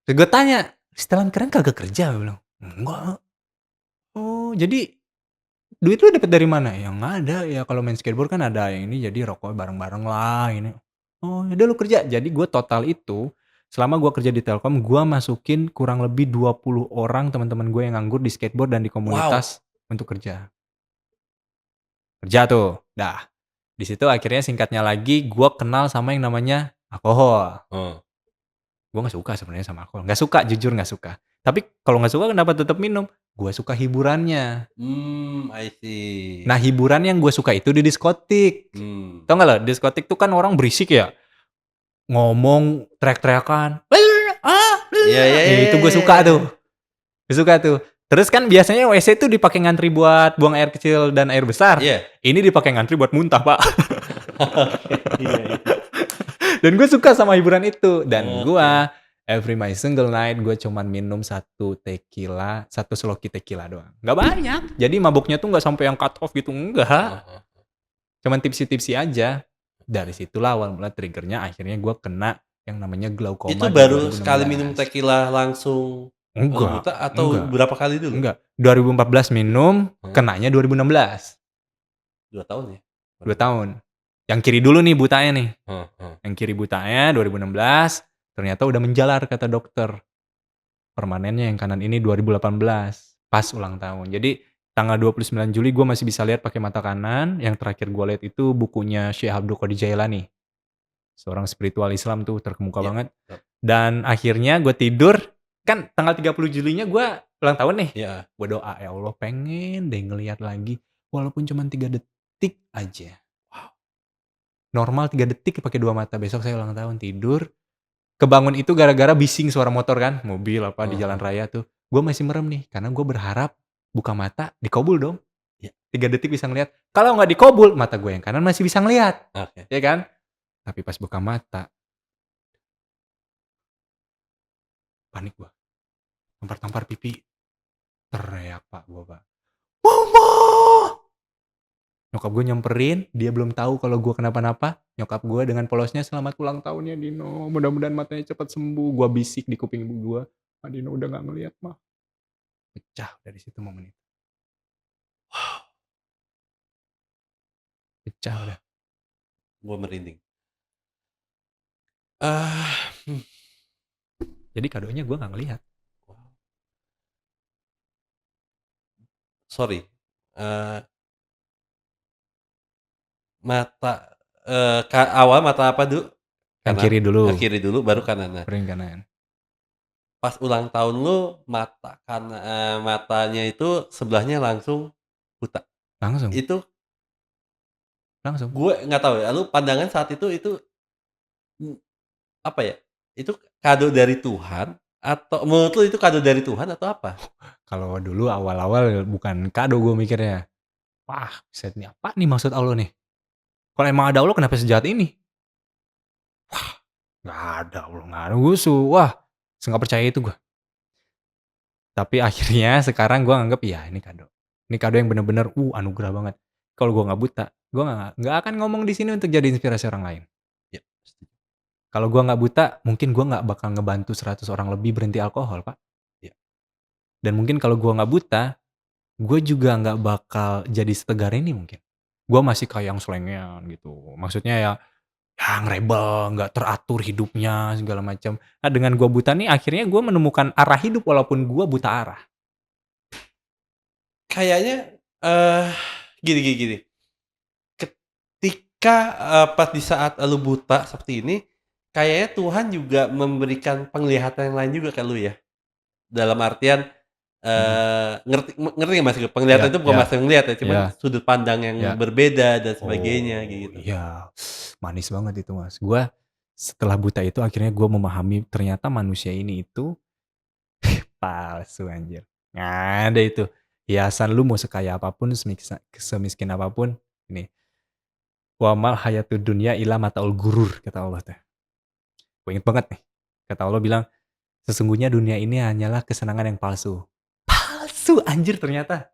A: Terus gue tanya, setelan keren kagak kerja? Gue bilang, enggak. Oh, jadi duit lu dapet dari mana? Ya nggak ada, ya kalau main skateboard kan ada yang ini, jadi rokok bareng-bareng lah ini. Oh, yaudah lu kerja. Jadi gue total itu, selama gue kerja di Telkom, gue masukin kurang lebih 20 orang teman-teman gue yang nganggur di skateboard dan di
B: Wow,
A: komunitas untuk kerja. Kerja tuh, dah. Di situ akhirnya singkatnya lagi, gue kenal sama yang namanya alkohol.
B: heeh,
A: Gue nggak suka sebenarnya sama alkohol. Nggak suka, jujur nggak suka. Tapi kalau nggak suka kenapa tetap minum? Gue suka hiburannya.
B: I see,
A: Nah, hiburan yang gue suka itu di diskotik.
B: mmm,
A: Tau nggak lo, diskotik tuh kan orang berisik ya, ngomong, teriak-teriakan,
B: iya iya iya
A: itu gue
B: iya
A: suka
B: iya.
A: tuh, gue suka tuh. Terus kan biasanya WC tuh dipakai ngantri buat buang air kecil dan air besar.
B: Iya.
A: Ini dipakai ngantri buat muntah, Pak.
B: Oke, iya iya.
A: Dan gue suka sama hiburan itu. Dan gue
B: Oke.
A: every my single night gue cuman minum satu tequila, satu sloki tequila doang. Nggak banyak. Jadi mabuknya tuh nggak sampai yang cut off gitu, enggak.
B: Heeh heeh.
A: Cuman tipsi-tipsi aja. Dari situlah awal mula triggernya akhirnya gue kena yang namanya
B: Itu
A: glaukoma di
B: baru sekali minum
A: 2016.
B: tequila langsung lu
A: Enggak,
B: buta atau
A: enggak,
B: berapa kali dulu?
A: enggak. 2014 minum,
B: Heeh,
A: kenanya 2016.
B: 2 tahun ya?
A: 2
B: Kurang lebih.
A: tahun. Yang kiri dulu nih butanya nih.
B: Heeh heeh.
A: Yang kiri butanya 2016, ternyata udah menjalar kata dokter. Permanennya yang kanan ini 2018, pas ulang tahun. Jadi tanggal 29 Juli gue masih bisa lihat pakai mata kanan, yang terakhir gue lihat itu bukunya Syekh Abdul Qadir Jailani. Seorang spiritual Islam tuh terkemuka
B: Iya,
A: banget.
B: betul.
A: Dan akhirnya gue tidur, kan tanggal 30 Julinya gue ulang tahun nih.
B: Iya.
A: Gue doa, ya Allah pengen deh ngelihat lagi, walaupun cuma 3 detik aja.
B: Wow.
A: Normal 3 detik pakai 2 mata, besok saya ulang tahun, tidur. Kebangun itu gara-gara bising suara motor kan, mobil apa di
B: Heeh
A: jalan
B: heeh.
A: raya tuh. Gue masih merem nih, karena gue berharap buka mata dikabul dong.
B: Iya,
A: 3 detik bisa ngelihat. Kalau nggak dikabul, mata gue yang kanan masih bisa ngelihat,
B: oke.
A: ya kan? Tapi pas buka mata, panik gue. Tampar-tampar pipi, teriak Pak gue, Pak. "Mama!" Nyokap gue nyamperin, dia belum tahu kalau gue kenapa-napa. Nyokap gue dengan polosnya, "Selamat ulang tahun ya Dino, mudah-mudahan matanya cepat sembuh." Gue bisik di kuping ibu gue, "Pak Dino udah nggak ngelihat, Mah." Pecah dari situ momen itu, pecah udah.
B: Gua merinding. Ah,
A: Jadi kadonya gue nggak ngelihat.
B: sorry, eee, mata, awal mata apa dulu?
A: Yang
B: Kanan?
A: kiri dulu,
B: Kiri dulu baru kanan. Nah,
A: piring kanan.
B: pas ulang tahun lu matanya itu sebelahnya langsung buta.
A: Langsung,
B: Itu
A: langsung.
B: gue nggak tahu ya, lu pandangan saat itu, mmm, apa ya, itu kado dari Tuhan atau menurut lu itu kado dari Tuhan atau apa?
A: Kalau dulu awal-awal bukan kado gue mikirnya. Wah, buset nih apa nih maksud Allah nih? Kalau emang ada Allah kenapa sejahat ini? Nggak ada Allah, nggak ada. Wah, nggak percaya itu gue. Tapi akhirnya sekarang gue anggap, ya ini kado. Ini kado yang bener-bener, anugerah banget. Kalau gue nggak buta, Gue nggak akan ngomong di sini untuk jadi inspirasi orang lain.
B: Ya, setuju.
A: Kalau gue nggak buta, mungkin gue nggak bakal ngebantu 100 orang lebih berhenti alkohol, Pak.
B: Ya.
A: Dan mungkin kalau gue nggak buta, gue juga nggak bakal jadi setegar ini mungkin. Gue masih kayak yang selengean gitu. Maksudnya ya, yang rebel, nggak teratur hidupnya segala macam. Nah dengan gue buta nih, akhirnya gue menemukan arah hidup walaupun gue buta arah.
B: Kayaknya, gini. Ketika, pas di saat lu buta seperti ini, kayaknya Tuhan juga memberikan penglihatan yang lain juga ke lu ya? Dalam artian,
A: Mhm.
B: ngerti nggak maksud gue?
A: Iya,
B: Penglihatan itu bukan
A: iya,
B: masalah ngelihat ya, cuman
A: iya,
B: sudut pandang yang
A: iya.
B: berbeda dan sebagainya
A: Oh,
B: gitu.
A: iya. Manis banget itu, Mas. Gue setelah buta itu akhirnya gue memahami ternyata manusia ini itu palsu anjir. Nggak ada itu. Hiasan lu mau sekaya apapun, semiskin apapun, ini wa mal hayatud dunya illa mataul gurur kata Allah tuh. Gue inget banget nih. Kata Allah bilang, sesungguhnya dunia ini hanyalah kesenangan yang palsu. Palsu anjir ternyata.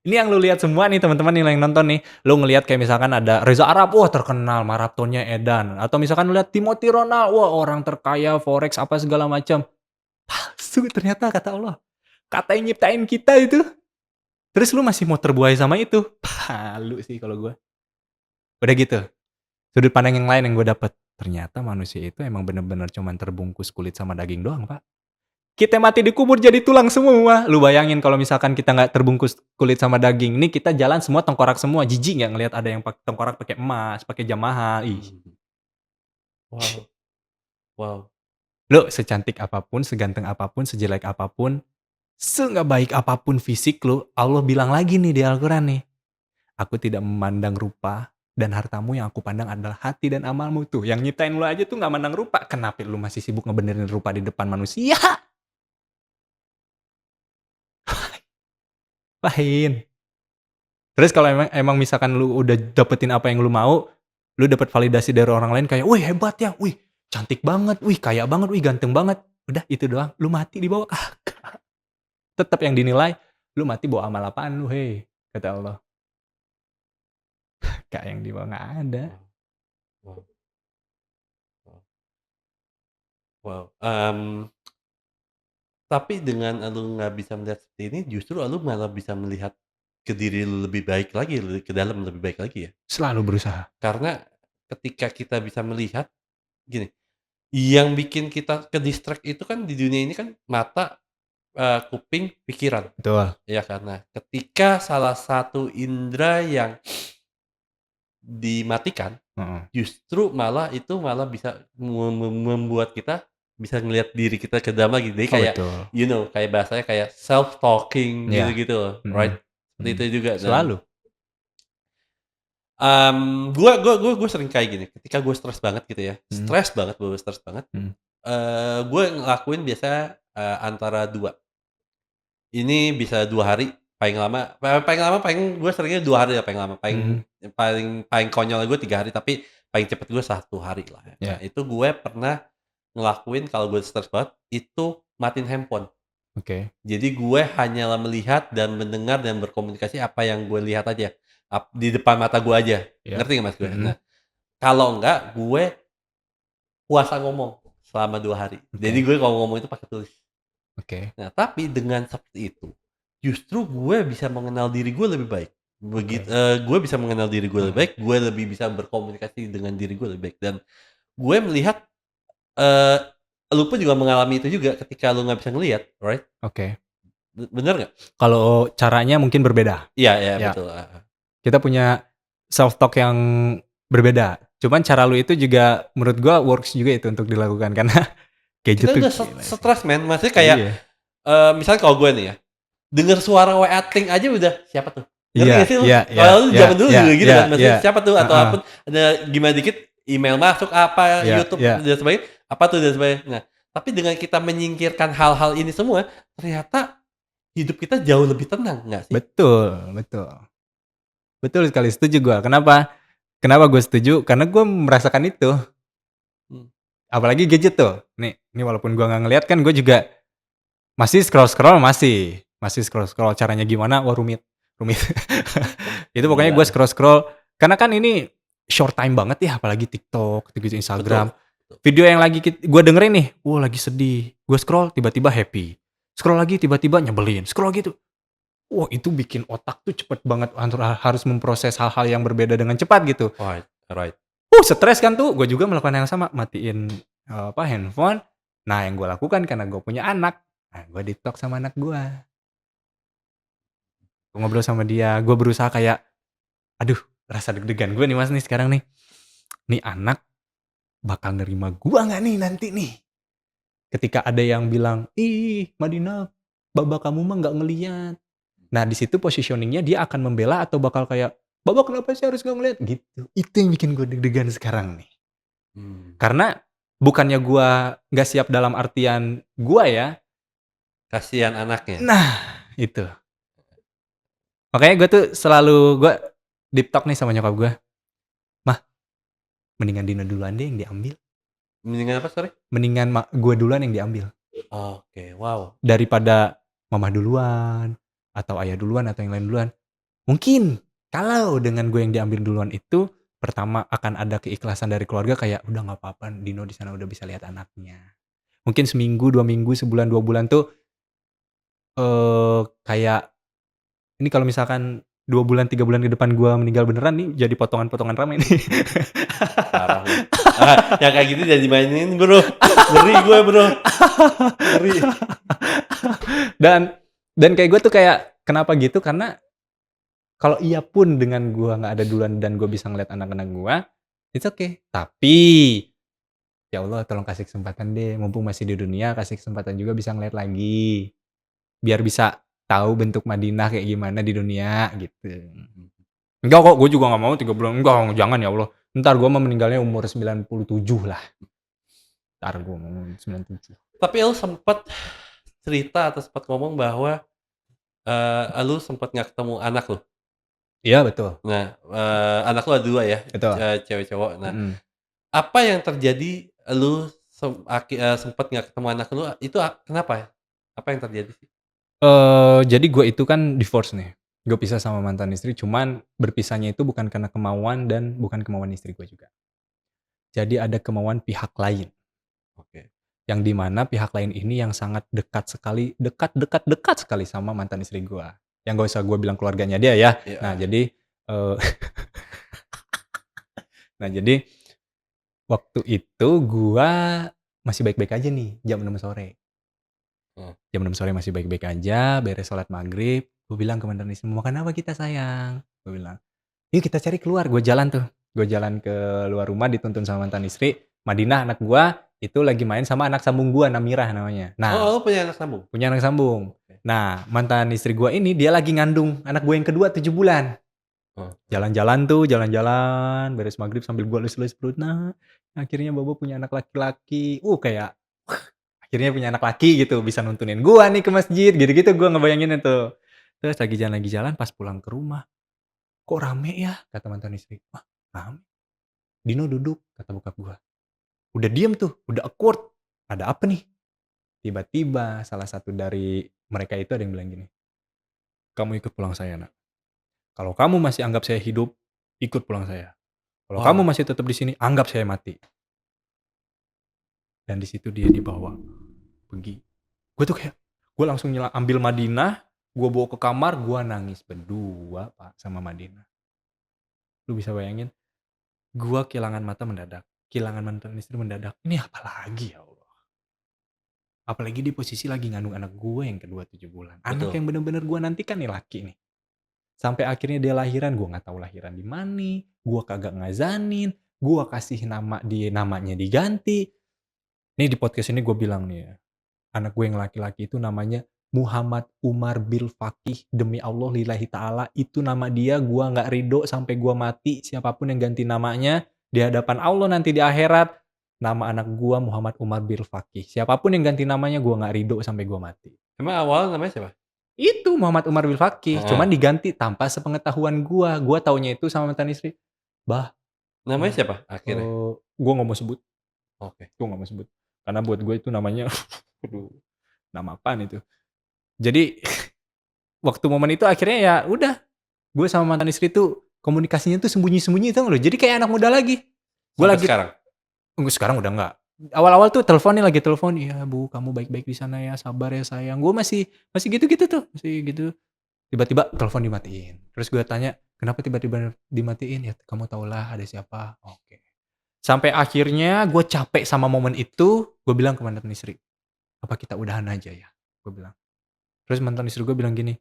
A: Ini yang lu lihat semua nih teman-teman yang nonton nih. Lu ngelihat kayak misalkan ada Reza Arab, wah terkenal maratonnya edan. Atau misalkan lu lihat Timothy Ronald, wah orang terkaya forex apa segala macam. Palsu ternyata kata Allah. Kata yang nyiptain kita itu. Terus lu masih mau terbuai sama itu? Halu sih kalau gue. Udah gitu. Sudut pandang yang lain yang gue dapet. Ternyata manusia itu emang bener-bener cuman terbungkus kulit sama daging doang, Pak. Kita mati dikubur jadi tulang semua. Lu bayangin kalau misalkan kita nggak terbungkus kulit sama daging. Nih kita jalan semua tengkorak semua. Jijik nggak ngelihat ada yang tengkorak pakai emas, pakai jam mahal. Ih.
B: Mhm. Wow wow.
A: Lu secantik apapun, seganteng apapun, sejelek apapun, nggak baik apapun fisik lu, Allah bilang lagi nih di Al-Quran nih. Aku tidak memandang rupa dan hartamu, yang aku pandang adalah hati dan amalmu tuh. Yang nyiptain lu aja tuh nggak mandang rupa. Kenapa lu masih sibuk ngebenerin rupa di depan manusia? Lain. Terus kalau emang misalkan lu udah dapetin apa yang lu mau, lu dapet validasi dari orang lain kayak, wih hebat ya, wih cantik banget, wih kaya banget, wih ganteng banget. Udah itu doang, lu mati di bawah kagak. Tetap yang dinilai, lu mati bawa amal apaan lu hei, kata Allah. Kak yang di bawah nggak ada.
B: Wow wow wow wow. Tapi dengan lu nggak bisa melihat seperti ini, justru lu malah bisa melihat ke diri lu lebih baik lagi, ke dalam lebih baik lagi ya?
A: Selalu berusaha.
B: Karena ketika kita bisa melihat gini, yang bikin kita ke-distract itu kan di dunia ini kan mata, kuping, pikiran,
A: Betul.
B: ya kan? Nah, ketika salah satu indera yang dimatikan,
A: Heeh.
B: justru malah itu malah bisa membuat kita bisa ngelihat diri kita ke dalam lagi. Jadi
A: Oh
B: kayak,
A: betul.
B: kayak bahasanya kayak self talking
A: Iya.
B: gitu-gitu loh, right?
A: Mhm.
B: Seperti
A: Mhm.
B: itu juga dan,
A: Selalu.
B: gua sering kayak gini, ketika gue
A: Mhm.
B: stres banget,
A: Mhm.
B: gue ngelakuin biasanya, antara 2. Ini bisa 2 hari, paling gue seringnya 2 hari ya paling lama,
A: Mhm.
B: paling paling konyol gue 3 hari, tapi paling cepet gue 1 hari lah ya. Nah,
A: Ya.
B: itu gue pernah ngelakuin kalau gue stres banget, itu matiin handphone.
A: Oke.
B: Jadi gue hanyalah melihat dan mendengar dan berkomunikasi apa yang gue lihat aja, di depan mata gue aja,
A: Ya.
B: ngerti nggak Mas gue?
A: Mhm.
B: Nah, kalau enggak gue puasa ngomong selama 2 hari. Jadi
A: Oke.
B: gue kalau ngomong itu pakai tulis.
A: Oke.
B: Nah, tapi dengan seperti itu, justru gue bisa mengenal diri gue lebih baik.
A: Oke.
B: Gue bisa mengenal diri gue lebih
A: Mhm.
B: baik, gue lebih bisa berkomunikasi dengan diri gue lebih baik dan gue melihat, eee, lu pun juga mengalami itu juga ketika lu nggak bisa ngelihat, right?
A: Oke.
B: Bener nggak?
A: Kalau caranya mungkin berbeda.
B: Iya iya,
A: Ya.
B: betul, heeh.
A: Kita punya self talk yang berbeda. Cuman cara lu itu juga menurut gua works juga itu untuk dilakukan karena gadget
B: Kita
A: tuh
B: udah
A: gila sih.
B: stres men, maksudnya kayak,
A: Iya.
B: misalnya kalau gue nih ya, denger suara WA ting aja udah, "Siapa tuh?" Ngerti
A: Iya,
B: nggak sih lu?
A: iya, iya,
B: Kalau lu
A: iya,
B: zaman dulu
A: iya,
B: juga gitu
A: iya,
B: kan,
A: iya.
B: maksudnya siapa tuh atau
A: Heeh.
B: apapun, ada gimana dikit email masuk apa,
A: Iya,
B: YouTube
A: iya.
B: dan sebagainya, apa tuh dan sebagainya. Nah, tapi dengan kita menyingkirkan hal-hal ini semua, ternyata hidup kita jauh lebih tenang nggak sih?
A: Betul, betul. Betul sekali, setuju gua. Kenapa? Kenapa gue setuju? Karena gue merasakan itu.
B: Mmm,
A: Apalagi gadget tuh. Nih walaupun gua nggak ngelihat kan gue juga masih scroll-scroll masih scroll-scroll. Caranya gimana? Wah rumit rumit. Itu pokoknya gue
B: iya.
A: scroll-scroll Karena kan ini short time banget ya, apalagi TikTok, gitu Instagram.
B: Betul, betul.
A: Video yang lagi gue dengerin nih, lagi sedih. Gue scroll tiba-tiba happy. Scroll lagi tiba-tiba nyebelin. Scroll lagi tuh. Itu bikin otak tuh cepet banget harus memproses hal-hal yang berbeda dengan cepat gitu.
B: Right, right.
A: Stres kan tuh. Gue juga melakukan yang sama, matiin handphone. Nah, yang gue lakukan karena gue punya anak, nah gue TikTok sama anak gue. Gue ngobrol sama dia, gue berusaha kayak, aduh, rasa deg-degan gue nih mas nih sekarang nih. Nih anak bakal nerima gue nggak nih nanti nih? Ketika ada yang bilang, ih Madinah, baba kamu mah nggak ngeliat. Nah di situ positioningnya dia akan membela atau bakal kayak, baba kenapa sih harus nggak ngeliat? Gitu. Itu yang bikin gue deg-degan sekarang nih.
B: Hmm.
A: Karena bukannya gue nggak siap dalam artian gue ya.
B: Kasihan anaknya.
A: Nah itu. Makanya gue tuh selalu deep talk nih sama nyokap gue. Mah, mendingan Dino duluan deh yang diambil.
B: Mendingan apa, sorry?
A: Mendingan gue duluan yang diambil.
B: Oke, wow.
A: Daripada mama duluan, atau ayah duluan, atau yang lain duluan. Mungkin kalau dengan gue yang diambil duluan itu, pertama akan ada keikhlasan dari keluarga kayak, udah gak apa-apa, Dino di sana udah bisa lihat anaknya. Mungkin seminggu, 2 minggu, sebulan, 2 bulan tuh kayak ini kalau misalkan 2 bulan, 3 bulan ke depan gue meninggal beneran nih jadi potongan-potongan rame nih.
B: Parah lu. Yang kayak gitu jadi mainin bro. Ngeri gue bro. Ngeri.
A: Dan kayak gue tuh kayak kenapa gitu, karena kalau iya pun dengan gue nggak ada duluan dan gue bisa ngeliat anak-anak gue, it's okay. Tapi ya Allah tolong kasih kesempatan deh, mumpung masih di dunia, kasih kesempatan juga bisa ngeliat lagi. Biar bisa tahu bentuk Madinah kayak gimana di dunia gitu. Enggak kok, gue juga nggak mau 3 bulan. Enggak, jangan ya Allah. Ntar gue mau meninggalnya umur 97 lah. Ntar gue mau 97.
B: Tapi lu sempet cerita atau sempat ngomong bahwa lu sempet nggak ketemu anak lu.
A: Iya betul.
B: Nah, anak lu ada 2 ya,
A: Betul.
B: cewek cowok. Nah,
A: Mm-mm.
B: apa yang terjadi lu sempet nggak ketemu anak lu itu kenapa ya? Apa yang terjadi sih?
A: Jadi gue itu kan divorce nih. Gue pisah sama mantan istri, cuman berpisahnya itu bukan karena kemauan dan bukan kemauan istri gue juga. Jadi ada kemauan pihak lain.
B: Oke.
A: Yang dimana pihak lain ini yang sangat dekat sekali sama mantan istri gue. Yang gak usah gue bilang keluarganya dia ya.
B: Iya.
A: Nah jadi waktu itu gue masih baik-baik aja nih jam 6 sore. Jam 6 sore masih baik-baik aja, beres sholat maghrib. Gue bilang ke mantan istri, mau makan apa kita sayang? Gue bilang, yuk kita cari keluar. Gue jalan tuh. Gue jalan ke luar rumah dituntun sama mantan istri. Madinah anak gue itu lagi main sama anak sambung gue, Namirah namanya. Nah,
B: lu punya anak sambung?
A: punya anak sambung. Nah, mantan istri gue ini dia lagi ngandung anak gue yang kedua 7 bulan. Jalan-jalan tuh, jalan-jalan, beres maghrib sambil gue lus-lus perut. Nah, akhirnya Bobo punya anak laki-laki. Kayak akhirnya punya anak laki gitu, bisa nuntunin gue nih ke masjid, gitu-gitu gue ngebayangin itu. Terus lagi jalan pas pulang ke rumah, kok rame ya? Kata mantan istri. Wah, rame. Dino duduk, kata bokap gue. Udah diem tuh, udah awkward. Ada apa nih? Tiba-tiba salah satu dari mereka itu ada yang bilang gini, kamu ikut pulang saya nak. Kalau kamu masih anggap saya hidup, ikut pulang saya. Kalau kamu masih tetap di sini, anggap saya mati. Dan di situ dia dibawa pergi. Gue tuh kayak, gue langsung ambil Madinah, gue bawa ke kamar, gue nangis berdua pak sama Madinah. Lu bisa bayangin, gue kehilangan mata mendadak, kehilangan mantan istri mendadak. Ini apa lagi ya Allah? Apalagi di posisi lagi ngandung anak gue yang kedua 7 bulan. Anak
B: Betul.
A: yang bener-bener gue nantikan nih laki nih. Sampai akhirnya dia lahiran, gue gak tahu lahiran di mana, gue kagak ngazanin, gue kasih nama dia, namanya diganti. Nih di podcast ini gue bilang nih ya, anak gue yang laki-laki itu namanya Muhammad Umar Bil Fakih. Demi Allah lillahi ta'ala, itu nama dia, gue gak ridho sampai gue mati. Siapapun yang ganti namanya di hadapan Allah nanti di akhirat, nama anak gue Muhammad Umar Bil Fakih. Siapapun yang ganti namanya gue gak ridho sampai gue mati.
B: Emang awalnya namanya siapa?
A: Itu Muhammad Umar Bil Fakih, cuman diganti tanpa sepengetahuan gua. Gua taunya itu sama mantan istri. Bah,
B: Namanya siapa akhirnya?
A: Gua nggak mau sebut.
B: Oke.
A: Gua nggak mau sebut. Karena buat gue itu namanya, aduh, nama apaan itu? Jadi waktu momen itu akhirnya ya udah, gue sama mantan istri tuh komunikasinya tuh sembunyi-sembunyi tau nggak lo? Jadi kayak anak muda lagi. Gue
B: Sampai
A: lagi
B: sekarang?
A: enggak, sekarang udah enggak. Awal-awal tuh telepon nih, lagi telepon, "Iya Bu, kamu baik-baik di sana ya, sabar ya sayang." Gue masih masih gitu-gitu tuh, masih gitu. Tiba-tiba telepon dimatiin. Terus gue tanya, "Kenapa tiba-tiba dimatiin?" "Ya kamu tahulah ada siapa." Oke. Sampai akhirnya gue capek sama momen itu, gue bilang ke mantan istri, "Apa kita udahan aja ya?" Gue bilang. Terus mantan istri gue bilang gini,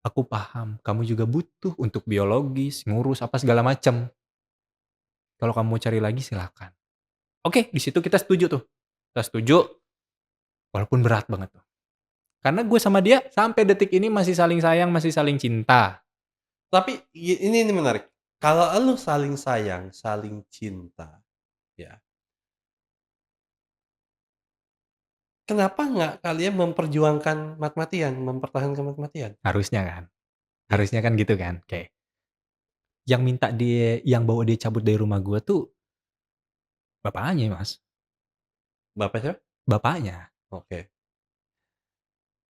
A: "Aku paham, kamu juga butuh untuk biologis, ngurus apa segala macam. Kalau kamu mau cari lagi silakan." Oke, di situ kita setuju tuh. Kita setuju, walaupun berat banget tuh. Karena gue sama dia sampai detik ini masih saling sayang, masih saling cinta.
B: Tapi ini menarik. Kalau lu saling sayang, saling cinta, ya, kenapa nggak kalian memperjuangkan mati-matian, mempertahankan mati-matian?
A: Harusnya kan.
B: Ya,
A: Harusnya kan gitu kan. Kayak yang minta dia, yang bawa dia cabut dari rumah gue tuh bapaknya, Mas.
B: Bapak siapa?
A: Bapaknya.
B: Oke.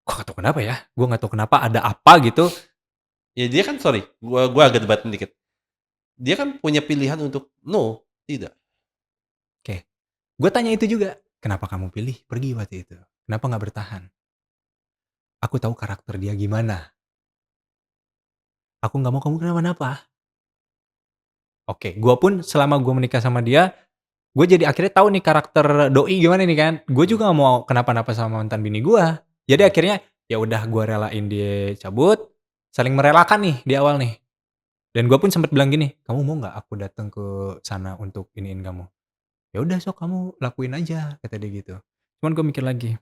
A: Kok nggak tahu kenapa ya. Gue nggak tahu kenapa ada apa gitu.
B: Ya dia kan sorry, gua agak debatin dikit. Dia kan punya pilihan untuk no, tidak.
A: Oke. Gue tanya itu juga. Kenapa kamu pilih pergi waktu itu? Kenapa nggak bertahan? Aku tahu karakter dia gimana. Aku nggak mau kamu kenapa-napa. Oke, gue pun selama gue menikah sama dia, gue jadi akhirnya tahu nih karakter doi gimana nih kan. Gue
B: Hmm,
A: juga nggak mau kenapa-napa sama mantan bini gue. Jadi
B: hmm.
A: akhirnya ya udah gue relain dia cabut, saling merelakan nih di awal nih. Dan gue pun sempat bilang gini, kamu mau nggak aku datang ke sana untuk iniin kamu? Ya udah sok kamu lakuin aja kata dia gitu. Cuman gue mikir lagi.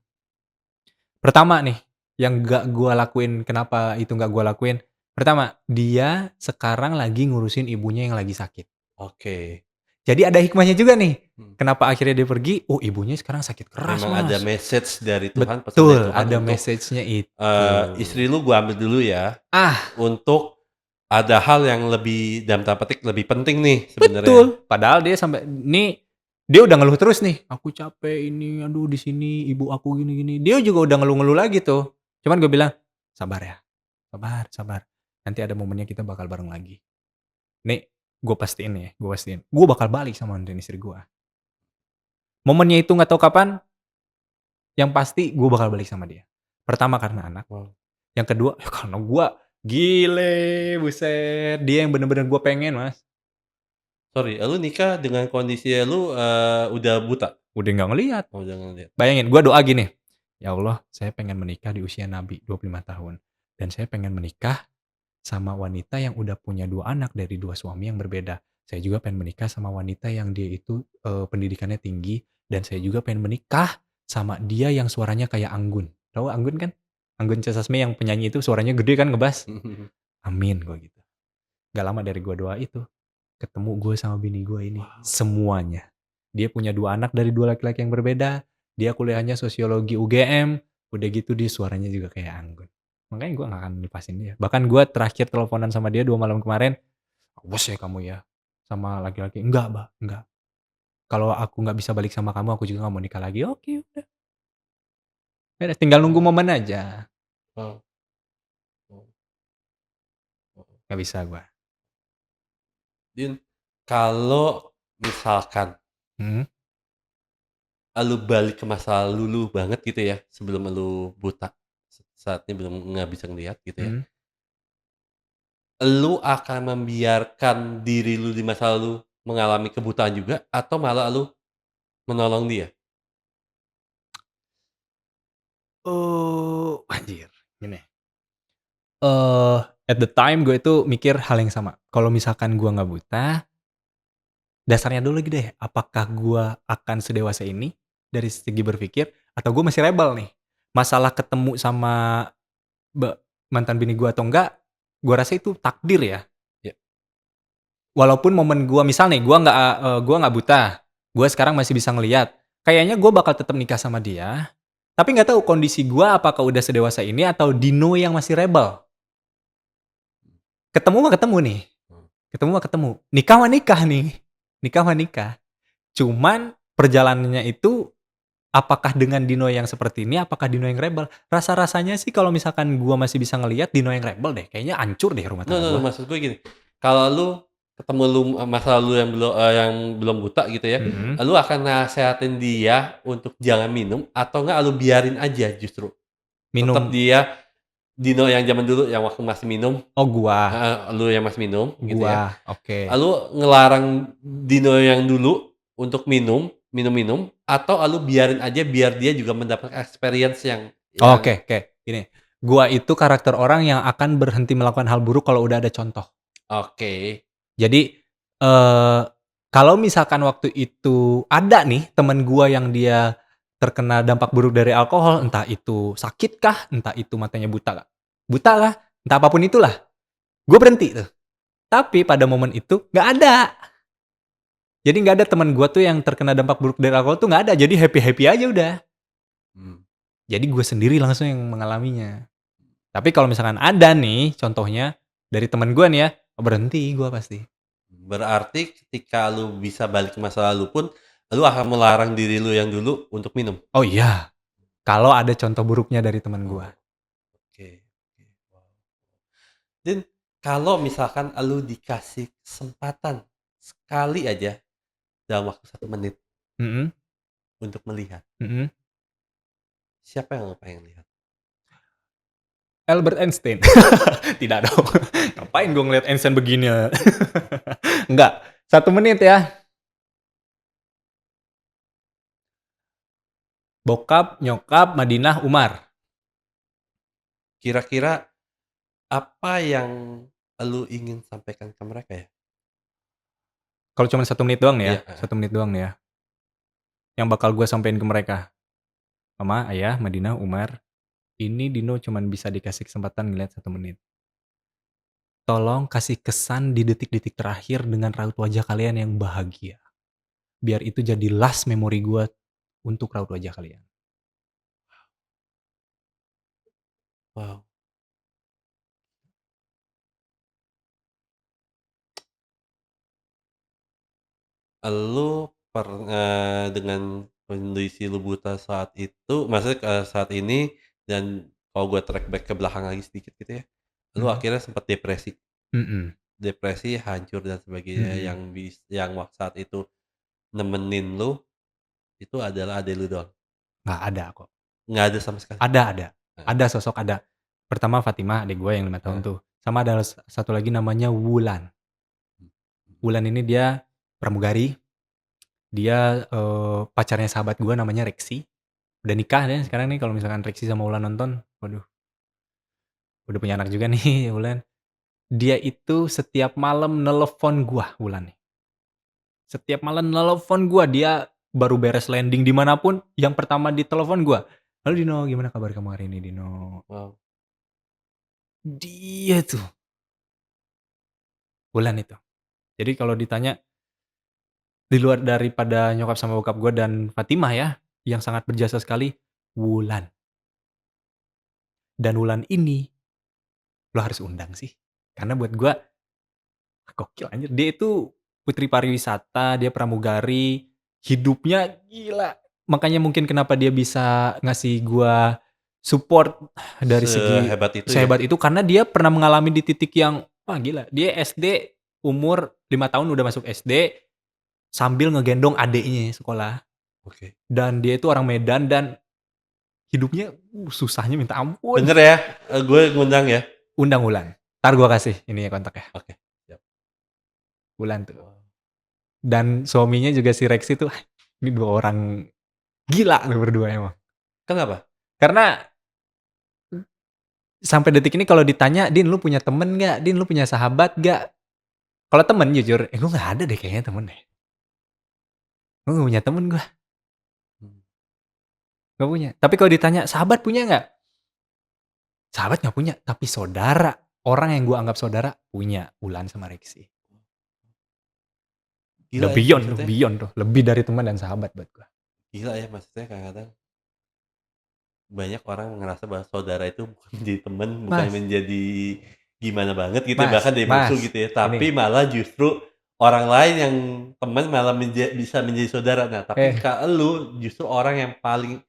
A: Pertama nih, yang gak gue lakuin, kenapa itu gak gue lakuin? Pertama, dia sekarang lagi ngurusin ibunya yang lagi sakit.
B: Oke.
A: Jadi ada hikmahnya juga nih.
B: Hmm.
A: Kenapa akhirnya dia pergi? Oh, ibunya sekarang sakit keras,
B: Memang ada
A: Mas.
B: message dari Tuhan, pesan dari
A: Betul,
B: Tuhan
A: ada
B: untuk
A: message-nya itu.
B: istri lu gua ambil dulu ya,
A: Ah,
B: untuk ada hal yang lebih dalam tanda petik lebih penting nih sebenarnya.
A: betul. Padahal dia sampai nih dia udah ngeluh terus nih. Aku capek ini, aduh di sini ibu aku gini-gini. Dia juga udah ngeluh-ngeluh lagi tuh. Cuman gue bilang, sabar ya. Sabar, sabar. Nanti ada momennya kita bakal bareng lagi. Nih, gue pastiin nih, gue pastiin. Gue bakal balik sama mantan istri gue. Momennya itu nggak tahu kapan, yang pasti gue bakal balik sama dia. Pertama karena anak,
B: Wow.
A: yang kedua ya karena gue gile, buset. Dia yang bener-bener gue pengen, Mas.
B: Sorry, lu nikah dengan kondisi lu, udah buta?
A: Udah nggak ngelihat.
B: Oh, udah ngeliat.
A: Bayangin, gue doa gini, ya Allah, saya pengen menikah di usia Nabi 25 tahun. Dan saya pengen menikah sama wanita yang udah punya 2 anak dari 2 suami yang berbeda. Saya juga pengen menikah sama wanita yang dia itu pendidikannya tinggi, dan saya juga pengen menikah sama dia yang suaranya kayak Anggun. Tahu Anggun kan? Anggun C. Sasmi yang penyanyi itu suaranya gede kan ngebass. Amin gue gitu. Gak lama dari gue doa itu, ketemu gue sama bini gue ini.
B: Wow.
A: Semuanya. Dia punya 2 anak dari 2 laki-laki yang berbeda. Dia kuliahnya sosiologi UGM. Udah gitu dia suaranya juga kayak Anggun. Makanya gue gak akan lepasin dia. Bahkan gue terakhir teleponan sama dia 2 malam kemarin. Awas ya kamu ya sama laki-laki. Enggak, Mbak. Enggak. Kalau aku gak bisa balik sama kamu, aku juga gak mau nikah lagi. Oke, udah. Beres. Tinggal nunggu
B: Wow,
A: momen aja.
B: wow, wow, wow.
A: Gak bisa gue.
B: Din, kalau misalkan
A: Hmm?
B: lu balik ke masa lalu lu banget gitu ya, sebelum lu buta, saatnya belum nggak bisa ngelihat gitu ya,
A: Hmm?
B: lu akan membiarkan diri lu di masa lalu mengalami kebutaan juga atau malah lu menolong dia?
A: Oh, anjir. Gini. Eh, at the time gue itu mikir hal yang sama. Kalau misalkan gue nggak buta, dasarnya dulu lagi deh. Apakah gue akan sedewasa ini dari segi berpikir, atau gue masih rebel nih? Masalah ketemu sama mantan bini gue atau enggak, gue rasa itu takdir ya.
B: Ya.
A: Walaupun momen gue misal nih, gue nggak buta, gue sekarang masih bisa ngelihat. Kayaknya gue bakal tetap nikah sama dia. Tapi nggak tahu kondisi gue apakah udah sedewasa ini atau Dino yang masih rebel. Ketemu mah ketemu nih.
B: Hmm.
A: Ketemu mah ketemu. Nikah mah nikah nih. Nikah mah nikah. Cuman perjalanannya itu apakah dengan Dino yang seperti ini, apakah Dino yang rebel? Rasa-rasanya sih kalau misalkan gua masih bisa ngelihat Dino yang rebel deh. Kayaknya hancur deh rumah
B: No,
A: tangga
B: no, no,
A: gua.
B: maksud gue gini, kalau lu ketemu masa lalu yang belum buta gitu ya,
A: Mhm.
B: lu akan nasehatin dia untuk jangan minum atau enggak lu biarin aja justru? Tetep
A: Minum.
B: dia Dino yang zaman dulu yang waktu masih minum
A: Oh, gua.
B: heeh, lu yang masih minum gitu ya,
A: Oke.
B: lu ngelarang Dino yang dulu untuk minum-minum atau lu biarin aja biar dia juga mendapat experience yang
A: Oke oke, gini, gua itu karakter orang yang akan berhenti melakukan hal buruk kalau udah ada contoh.
B: oke.
A: Jadi, kalau misalkan waktu itu ada nih temen gua yang dia terkena dampak buruk dari alkohol, entah itu sakit kah, entah itu matanya buta kah, entah apapun itulah, gua berhenti tuh. Tapi pada momen itu nggak ada. Jadi nggak ada temen gua tuh yang terkena dampak buruk dari alkohol tuh nggak ada, jadi happy-happy aja udah.
B: Mmm,
A: Jadi gue sendiri langsung yang mengalaminya. Tapi kalau misalkan ada nih contohnya dari temen gue nih ya, berhenti gue pasti.
B: berarti ketika lu bisa balik ke masa lalu pun, lu akan melarang diri lu yang dulu untuk minum?
A: Oh iya, kalau ada contoh buruknya dari temen gue.
B: Oh, oke oke, wow. Dan kalau misalkan lu dikasih kesempatan sekali aja dalam waktu 1 menit
A: Mhm
B: untuk melihat,
A: mhm.
B: siapa yang lu pengen lihat?
A: Albert Einstein. Tidak dong, ngapain gue ngeliat Einstein begini ya. Enggak, 1 menit ya. Bokap, nyokap, Madinah, Umar.
B: Kira-kira apa yang lu ingin sampaikan ke mereka ya?
A: Kalau cuma 1 menit doang nih ya,
B: Iya, heeh.
A: 1 menit doang nih ya, yang bakal gue sampein ke mereka. Mama, ayah, Madinah, Umar, ini Dino cuman bisa dikasih kesempatan ngeliat 1 menit. Tolong kasih kesan di detik-detik terakhir dengan raut wajah kalian yang bahagia. Biar itu jadi last memory gue untuk raut wajah kalian.
B: Wow. Lu dengan kondisi lu buta saat itu maksudnya, saat ini dan kalau gue track back ke belakang lagi sedikit gitu ya, lu
A: Mhm.
B: akhirnya sempat depresi.
A: Mhm.
B: Depresi, hancur dan sebagainya
A: Mhm.
B: yang saat itu nemenin lu, itu adalah adek lu doang?
A: Nggak ada kok.
B: Nggak ada sama sekali?
A: Ada.
B: Heeh,
A: Ada sosok ada. Pertama Fatimah adik gue yang 5 tahun
B: heeh,
A: tuh. Sama ada satu lagi namanya Wulan.
B: mhm, mhm.
A: Wulan ini dia pramugari. Dia pacarnya sahabat gue namanya Reksi. Udah nikah deh sekarang nih kalau misalkan Reksi sama Wulan nonton. Waduh, udah punya anak juga nih Wulan. Dia itu setiap malam nelepon gua Wulan nih. Setiap malam nelepon gua, dia baru beres landing di mana pun, yang pertama ditelepon gua, "Halo Dino, gimana kabar kamu hari ini Dino?"
B: Wow,
A: Dia tuh, Wulan itu. Jadi kalau ditanya, di luar daripada nyokap sama bokap gua dan Fatimah ya, yang sangat berjasa sekali, Wulan. Dan Wulan ini, lo harus undang sih. Karena buat gua, gokil anjir. Dia itu putri pariwisata, dia pramugari, hidupnya gila. Makanya mungkin kenapa dia bisa ngasih gua support dari segi
B: sehebat itu ya?
A: sehebat itu karena dia pernah mengalami di titik yang wah gila. Dia SD umur 5 tahun udah masuk SD sambil ngegendong adeknya sekolah.
B: Oke.
A: Dan dia itu orang Medan dan hidupnya susahnya minta ampun.
B: Bener ya, gue ngundang ya?
A: Undang Wulan. Entar gua kasih ini ya kontaknya.
B: Oke, siap.
A: Wulan tuh.
B: Wow.
A: Dan suaminya juga si Rex itu, ini 2 orang gila tuh berdua emang.
B: Kenapa?
A: Karena sampai detik ini kalau ditanya, "Din lu punya temen nggak? Din lu punya sahabat nggak?" Kalau temen jujur, gue nggak ada deh kayaknya temen deh. Gue nggak punya temen gue,
B: Mmm,
A: nggak punya. Tapi kalau ditanya, "Sahabat punya nggak?" Sahabat nggak punya, tapi saudara, orang yang gue anggap saudara, punya. Wulan sama Reksi. Udah
B: gila ya
A: beyond tuh,
B: maksudnya
A: beyond tuh. Lebih dari teman dan sahabat buat gue.
B: gila ya maksudnya kadang-kadang banyak orang ngerasa bahwa saudara itu bukan menjadi teman, bukan
A: Mas,
B: menjadi gimana banget gitu ya,
A: mas,
B: bahkan dari musuh
A: mas,
B: gitu ya, tapi
A: ini,
B: malah justru orang lain yang teman malah bisa menjadi saudara. Nah, tapi
A: eh,
B: elu justru orang yang paling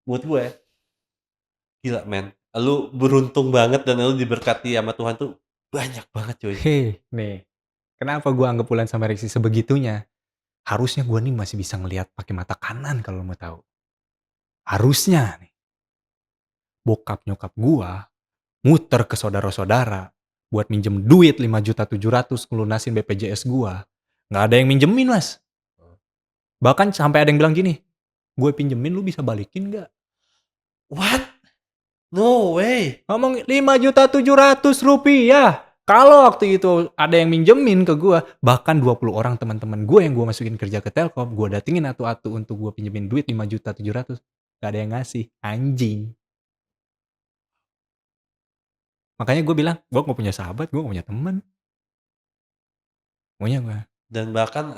B: menurut gue ya, gila men, elu beruntung banget dan elu diberkati sama Tuhan tuh banyak banget cuy.
A: heh, nih. Kenapa gue anggap Wulan sama Rexy sebegitunya? Harusnya gue nih masih bisa ngelihat pakai mata kanan kalau lo mau tahu. Harusnya nih bokap nyokap gue muter ke saudara-saudara buat minjem duit 5.700.000 ngelunasin BPJS gue. Nggak ada yang minjemin, Mas. Bahkan sampai ada yang bilang gini, gue pinjemin lu bisa balikin nggak?
B: What? No way.
A: Ngomong 5.700.000. Kalau waktu itu ada yang minjemin ke gue, bahkan 20 orang teman-teman gue yang gue masukin kerja ke Telkom, gue datengin atu-atu untuk gue pinjemin duit 5.700.000. Gak ada yang ngasih. Anjing. Makanya gue bilang, gue gak punya sahabat, gue gak punya temen. Maunya gue.
B: Dan bahkan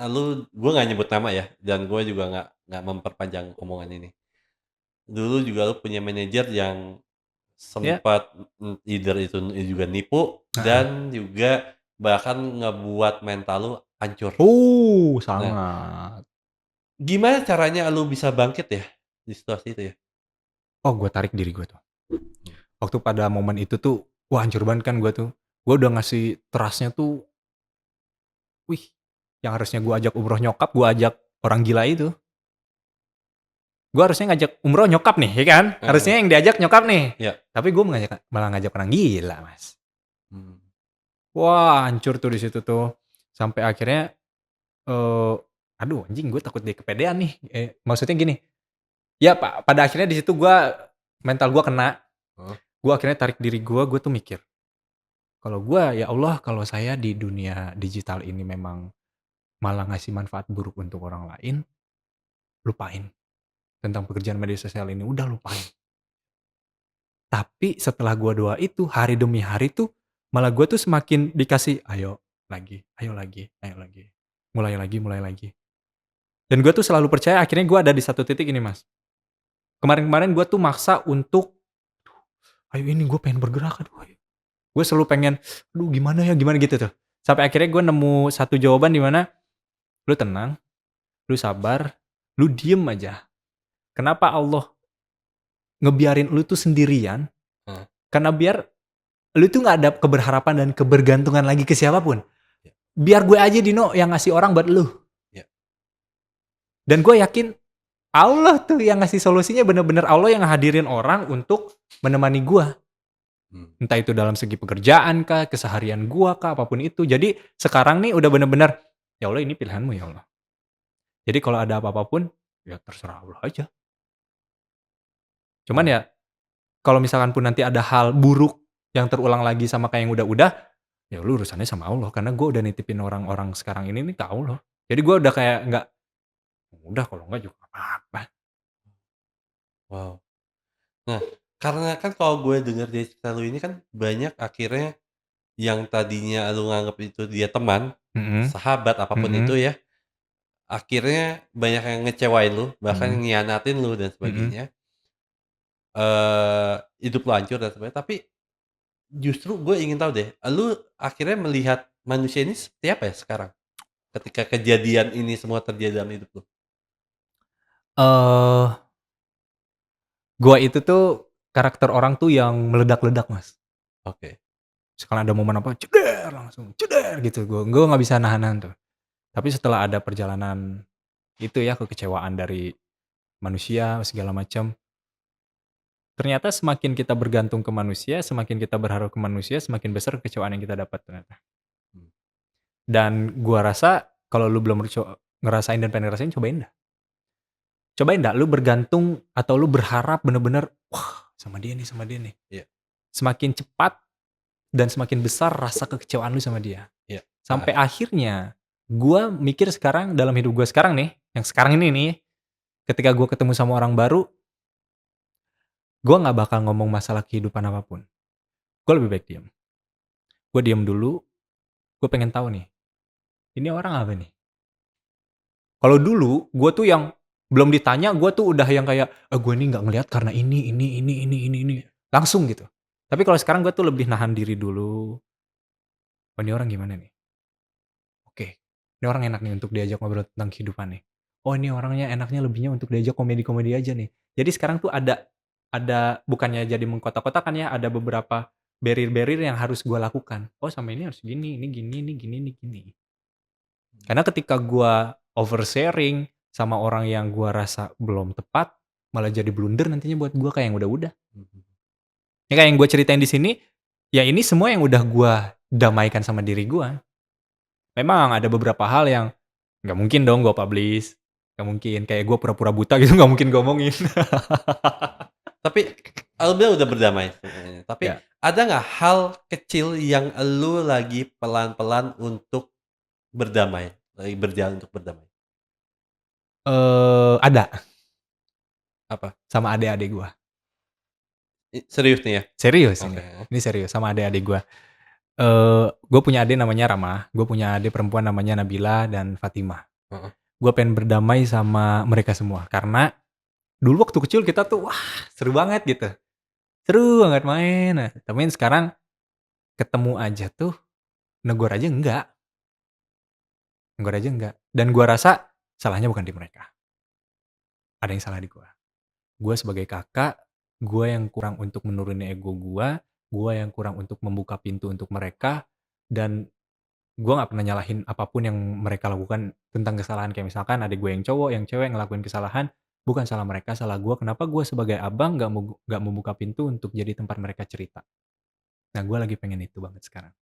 B: gue nggak nyebut nama ya, dan gue juga nggak memperpanjang omongan ini. Dulu juga lu punya manajer yang
A: Ya.
B: sempat either itu juga nipu dan juga bahkan ngebuat mental lu hancur. Nah,
A: Sangat.
B: gimana caranya lu bisa bangkit ya di situasi itu ya?
A: Oh, gue tarik diri gue tuh. Waktu pada momen itu tuh, wah hancur banget kan gue tuh. Gue udah ngasih trustnya tuh, wih, yang harusnya gue ajak umroh nyokap, gue ajak orang gila itu. Gue harusnya ngajak umroh nyokap nih, ya kan?
B: Heeh.
A: Harusnya yang diajak nyokap nih.
B: Ya.
A: Tapi gue malah ngajak orang gila, Mas.
B: Hmm.
A: Wah, hancur tuh di situ tuh. Sampai akhirnya, aduh anjing gue takut dia kepedean nih. Maksudnya gini, ya pada akhirnya di situ gue, mental gue kena.
B: Heeh.
A: Gue akhirnya tarik diri gue tuh mikir, kalau gue, ya Allah, kalau saya di dunia digital ini memang malah ngasih manfaat buruk untuk orang lain, lupain tentang pekerjaan media sosial ini, udah lupain. Tapi setelah gue doa itu, hari demi hari tuh, malah gue tuh semakin dikasih, ayo lagi, ayo lagi, ayo lagi. Mulai lagi, mulai lagi. Dan gue tuh selalu percaya akhirnya gue ada di satu titik ini, Mas. Kemarin-kemarin gue tuh maksa untuk, ayo ini gue pengen bergerak, aduh ayo. Gue selalu pengen, aduh gimana ya, gimana gitu tuh. Sampai akhirnya gue nemu satu jawaban di mana, lu tenang, lu sabar, lu diem aja. Kenapa Allah ngebiarin lu tuh sendirian?
B: Heeh.
A: Karena biar lu tuh gak ada keberharapan dan kebergantungan lagi ke siapapun.
B: Ya.
A: Biar gue aja Dino yang ngasih orang buat lu.
B: Ya.
A: Dan gue yakin Allah tuh yang ngasih solusinya, bener-bener Allah yang hadirin orang untuk menemani gue. Entah itu dalam segi pekerjaan kah, keseharian gue kah, apapun itu. Jadi sekarang nih udah bener-bener, ya Allah ini pilihanmu ya Allah. Jadi kalau ada apa-apa pun, ya terserah Allah aja. Cuman
B: Wow.
A: ya, kalau misalkan pun nanti ada hal buruk yang terulang lagi sama kayak yang udah-udah, ya lu urusannya sama Allah. Karena gue udah nitipin orang-orang sekarang ini nih ke Allah. Jadi gue udah kayak nggak, udah kalau nggak juga apa-apa.
B: Wow. Nah, karena kan kalau gue denger dari cerita lu ini kan banyak akhirnya yang tadinya lu nganggep itu dia teman,
A: Mhm,
B: sahabat, apapun itu
A: mhm,
B: ya, akhirnya banyak yang ngecewain lu, bahkan
A: mhm,
B: ngianatin lu dan
A: mhm.
B: sebagainya, hidup lu hancur dan sebagainya. Tapi justru gue ingin tahu deh, lu akhirnya melihat manusia ini seperti apa ya sekarang? Ketika kejadian ini semua terjadi dalam hidup lu?
A: Eee, gua itu tuh karakter orang tuh yang meledak-ledak, Mas.
B: Oke.
A: Sekali ada momen apa, ceder langsung, ceder gitu. Gua nggak bisa nahan-nahan tuh. Tapi setelah ada perjalanan itu ya, kekecewaan dari manusia segala macam, ternyata semakin kita bergantung ke manusia, semakin kita berharap ke manusia, semakin besar kekecewaan yang kita dapat ternyata.
B: Mmm.
A: Dan gua rasa kalau lu belum ngerasain dan pengen ngerasain, cobain dah. Cobain dah lu bergantung atau lu berharap bener-bener, wah sama dia nih.
B: Iya,
A: Semakin cepat dan semakin besar rasa kekecewaan lu sama dia.
B: iya.
A: Sampai akhirnya gua mikir sekarang dalam hidup gua sekarang nih, yang sekarang ini nih, ketika gua ketemu sama orang baru, gua nggak bakal ngomong masalah kehidupan apapun. Gua lebih baik diam. Gua diam dulu, gua pengen tahu nih, ini orang apa nih? Kalau dulu gua tuh yang belum ditanya gua tuh udah yang kayak, gua ini nggak ngelihat karena ini." Langsung gitu. Tapi kalau sekarang gua tuh lebih nahan diri dulu, "Oh ini orang gimana nih? Oke, ini orang enak nih untuk diajak ngobrol tentang kehidupan nih. Oh ini orangnya enaknya lebihnya untuk diajak komedi-komedi aja nih." Jadi sekarang tuh ada bukannya jadi mengkotak-kotakan ya, ada beberapa barrier-barrier yang harus gua lakukan. Oh sama ini harus gini, ini gini, ini gini, ini gini. Karena ketika gua oversharing sama orang yang gua rasa belum tepat, malah jadi blunder nantinya buat gua kayak yang udah-udah.
B: Mhm.
A: Ya kayak yang gua ceritain di sini, ya ini semua yang udah gua damaikan sama diri gua. Memang ada beberapa hal yang nggak mungkin dong gua publish, nggak mungkin. Kayak gua pura-pura buta gitu nggak mungkin gua omongin.
B: Tapi lu bilang udah berdamai sebenarnya, tapi
A: Ya,
B: ada nggak hal kecil yang lu lagi pelan-pelan untuk berdamai, lagi berjalan untuk berdamai?
A: ada,
B: Apa?
A: sama adik-adik gua.
B: Serius nih ya?
A: Serius
B: Oke,
A: ini serius sama adik-adik gua. Gue punya adik namanya Rama, gue punya adik perempuan namanya Nabila dan Fatimah.
B: heeh.
A: Gue pengen berdamai sama mereka semua, karena dulu waktu kecil kita tuh, wah seru banget gitu. Seru banget main, nah, tapi sekarang ketemu aja tuh, negor aja enggak, negor aja enggak. Dan gue rasa salahnya bukan di mereka, ada yang salah di gue. Gue sebagai kakak, gue yang kurang untuk menurunin ego gue yang kurang untuk membuka pintu untuk mereka, dan gue nggak pernah nyalahin apapun yang mereka lakukan tentang kesalahan. Kayak misalkan adik gue yang cowok, yang cewek ngelakuin kesalahan, bukan salah mereka, salah gue. Kenapa gue sebagai abang nggak membuka pintu untuk jadi tempat mereka cerita? Nah, gue lagi pengen itu banget sekarang.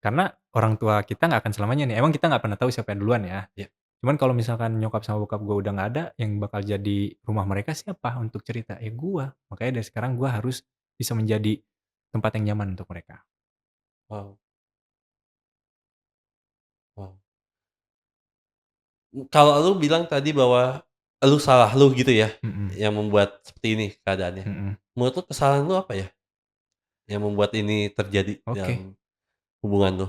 A: Karena orang tua kita nggak akan selamanya nih. Emang kita nggak pernah tahu siapa yang duluan ya.
B: Iya.
A: Cuman kalau misalkan nyokap sama bokap gue udah nggak ada, yang bakal jadi rumah mereka siapa untuk cerita? Ya gue. Makanya dari sekarang gue harus bisa menjadi tempat yang nyaman untuk mereka.
B: Wow, wow. Kalau lu bilang tadi bahwa lu salah lu gitu ya,
A: Mhm,
B: yang membuat seperti ini keadaannya.
A: mhm.
B: Menurut lu kesalahan lu apa ya, yang membuat ini terjadi
A: Oke.
B: dalam hubungan lu?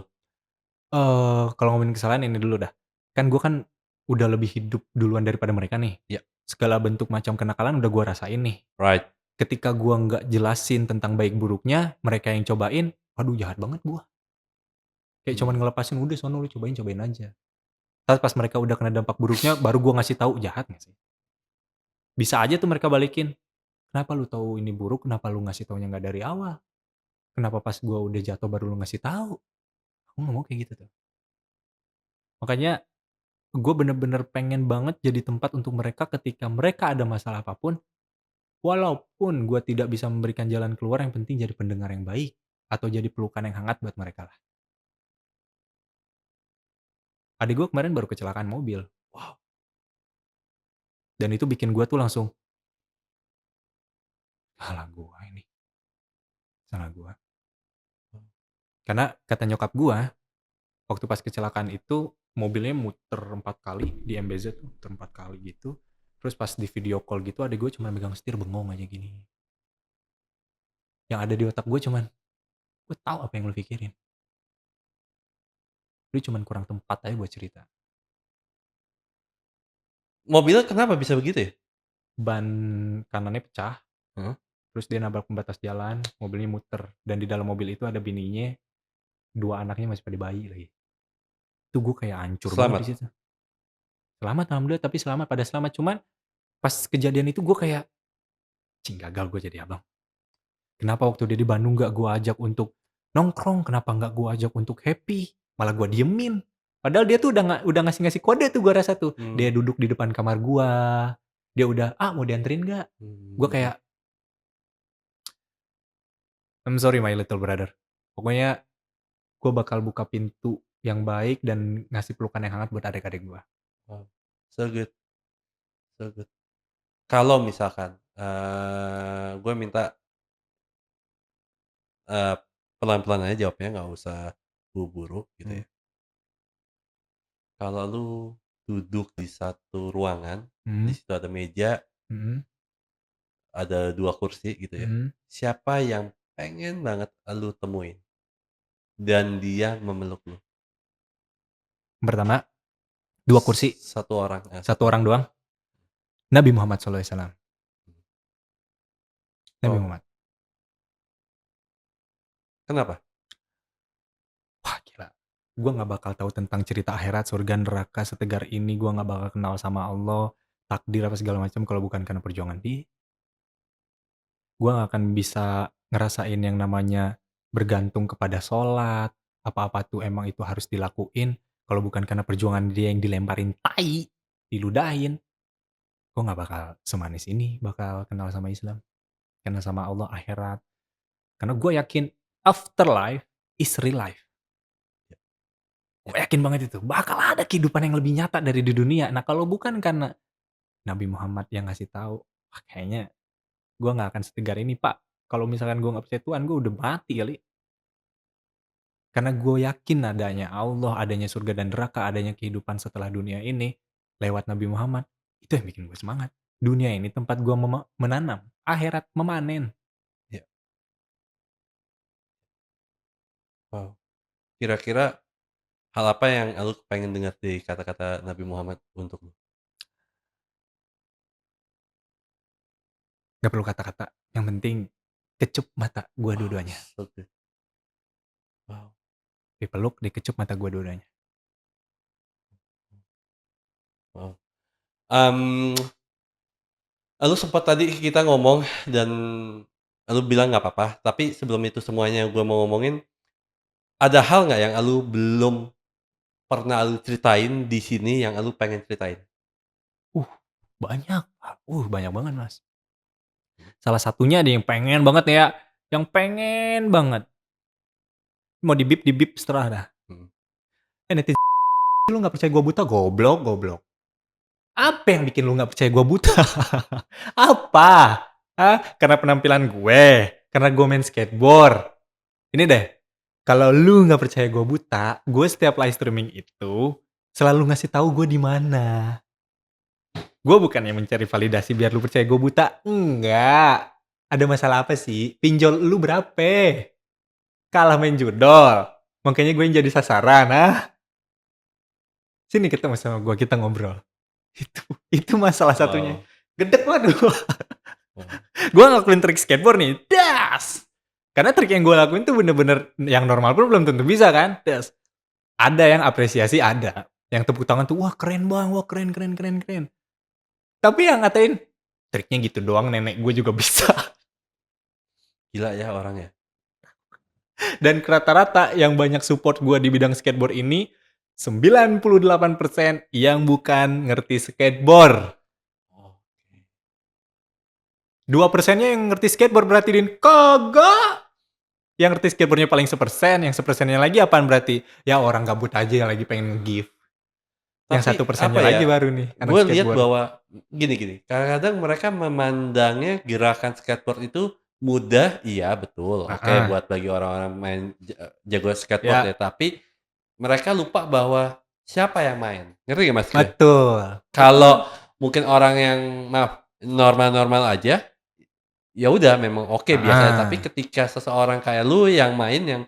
A: Kalau ngomongin kesalahan ini dulu dah. Kan gue kan udah lebih hidup duluan daripada mereka nih.
B: Iya,
A: Segala bentuk macam kenakalan udah gue rasain nih.
B: right.
A: Ketika gue nggak jelasin tentang baik buruknya, mereka yang cobain, waduh jahat banget gue. Kayak cuman
B: Mmm,
A: ngelepasin, "Udah sono lu cobain aja." Pas mereka udah kena dampak buruknya, baru gue ngasih tahu, jahat nggak sih? Bisa aja tuh mereka balikin, "Kenapa lu tahu ini buruk, kenapa lu ngasih taunya nggak dari awal? Kenapa pas gue udah jatuh baru lu ngasih tahu?" Aku nggak mau kayak gitu tuh. Makanya gue bener-bener pengen banget jadi tempat untuk mereka ketika mereka ada masalah apapun, walaupun gue tidak bisa memberikan jalan keluar, yang penting jadi pendengar yang baik, atau jadi pelukan yang hangat buat mereka lah. Adik gue kemarin baru kecelakaan mobil,
B: wow,
A: dan itu bikin gue tuh langsung, salah gue ini, salah gue. Karena kata nyokap gue, waktu pas kecelakaan itu, mobilnya muter 4 kali di MBZ tuh, muter 4 kali gitu. Terus pas di video call gitu, adik gue cuma megang setir bengong aja gini. Yang ada di otak gue cuman, gue tahu apa yang lu pikirin. Lu cuman kurang tempat aja buat cerita.
B: mobilnya kenapa bisa begitu ya?
A: Ban kanannya pecah,
B: Heeh,
A: terus dia nabrak pembatas jalan, mobilnya muter, dan di dalam mobil itu ada bininya, 2 anaknya masih pada bayi lagi. Itu gue kayak hancur banget di
B: selamat?
A: situ. Selamat alhamdulillah, tapi selamat, pada selamat, cuman pas kejadian itu gue kayak, "Cing gagal gue jadi abang. Kenapa waktu dia di Bandung nggak gue ajak untuk nongkrong, kenapa nggak gue ajak untuk happy, malah gue diemin." Padahal dia tuh udah ngasih-ngasih kode tuh gue rasa tuh.
B: Mmm,
A: Dia duduk di depan kamar gua, dia udah, "Ah, mau dianterin nggak?" Gue
B: mhm.
A: kayak, "I'm sorry my little brother." Pokoknya gue bakal buka pintu yang baik dan ngasih pelukan yang hangat buat adik-adik gue.
B: Wow, so good, so good. Kalau misalkan, gue minta, eee, pelan-pelan aja jawabnya, nggak usah buru-buru gitu
A: Mhm,
B: ya. Kalau lu duduk di satu ruangan, di
A: mhm,
B: situ ada meja,
A: mhm,
B: ada 2 kursi gitu ya,
A: mhm.
B: siapa yang pengen banget lu temuin dan dia memeluk lu?
A: Yang pertama, 2 kursi,
B: Satu orang,
A: 1
B: 1
A: orang
B: orang.
A: doang, Nabi Muhammad SAW. Nabi
B: Wow,
A: Muhammad.
B: kenapa?
A: Wah gila, gue nggak bakal tahu tentang cerita akhirat, surga, neraka, setegar ini gue nggak bakal kenal sama Allah, takdir apa segala macam kalau bukan karena perjuangan dia. Gue nggak akan bisa ngerasain yang namanya bergantung kepada sholat, apa-apa tuh emang itu harus dilakuin, Kalau bukan karena perjuangan dia yang dilemparin tai, diludahin, gue nggak bakal semanis ini bakal kenal sama Islam, kenal sama Allah, akhirat. Karena gue yakin afterlife is real life. Gue yakin banget itu, bakal ada kehidupan yang lebih nyata dari di dunia. Nah, kalau bukan karena Nabi Muhammad yang ngasih tahu, wah kayaknya gue nggak akan setegar ini, Pak. Kalau misalkan gue nggak percaya Tuhan, gue udah mati kali. Karena gue yakin adanya Allah, adanya surga dan neraka, adanya kehidupan setelah dunia ini lewat Nabi Muhammad. Itu yang bikin gue semangat. Dunia ini tempat gue menanam, akhirat memanen.
B: Ya. Wow. Kira-kira hal apa yang lu pengen dengar dari kata-kata Nabi Muhammad untuk lu?
A: Gak perlu kata-kata, yang penting kecup mata gue
B: Oh,
A: dua-duanya.
B: so good. Wow.
A: Dipeluk, dikecup mata gue dua-duanya.
B: Wow. Mmm, lu sempat tadi kita ngomong dan lu bilang nggak apa-apa, tapi sebelum itu semuanya gua mau ngomongin, ada hal nggak yang lu belum pernah lu ceritain di sini yang lu pengen ceritain?
A: Uh, banyak. Banyak banget, Mas. Salah satunya ada yang pengen banget ya, yang pengen banget. Mau di-bip setelah dah.
B: Mhm.
A: Netizen, lu nggak percaya gue buta? Goblok, goblok. Apa yang bikin lu nggak percaya gue buta? Apa? Hah? Karena penampilan gue? Karena gue main skateboard? Ini deh, kalau lu nggak percaya gue buta, gue setiap live streaming itu selalu ngasih tahu gue di mana. Gue bukannya mencari validasi biar lu percaya gue buta. Enggak. Ada masalah apa sih? Pinjol lu berapa? Kalah main judol. Makanya gue yang jadi sasaran, ah. Sini ketemu sama gue, kita ngobrol. Itu masalah satunya.
B: Wow,
A: Gedek waduh.
B: wow.
A: Gue ngelakuin trik skateboard nih. Das. Karena trik yang gue lakuin tuh bener-bener yang normal pun belum tentu bisa kan. Das. Ada yang apresiasi, ada. Yang tepuk tangan tuh, wah keren bang, wah keren, keren, keren, keren. Tapi yang ngatain, triknya gitu doang, nenek gue juga bisa.
B: Gila ya orang ya.
A: Dan rata-rata yang banyak support gue di bidang skateboard ini, 98% yang bukan ngerti skateboard.
B: Oke.
A: 2%-nya yang ngerti skateboard berarti Din. Kagak. Yang ngerti skateboardnya paling 1%, yang 1%-nya lagi apaan berarti? Ya orang gabut aja yang lagi pengen nge-give. Yang
B: Tapi
A: 1%-nya
B: apa
A: lagi
B: ya,
A: baru nih, anak
B: gue lihat
A: skateboard.
B: bahwa gini, kadang-kadang mereka memandangnya gerakan skateboard itu mudah, iya betul, oke
A: Heeh.
B: buat bagi orang-orang main jago skateboard ya,
A: Ya,
B: tapi mereka lupa bahwa siapa yang main, ngerti nggak Mas gue?
A: betul.
B: Kalau
A: Betul.
B: mungkin orang yang maaf, normal-normal aja, ya udah memang oke biasa, tapi
A: Heeh.
B: ketika seseorang kayak lu yang main yang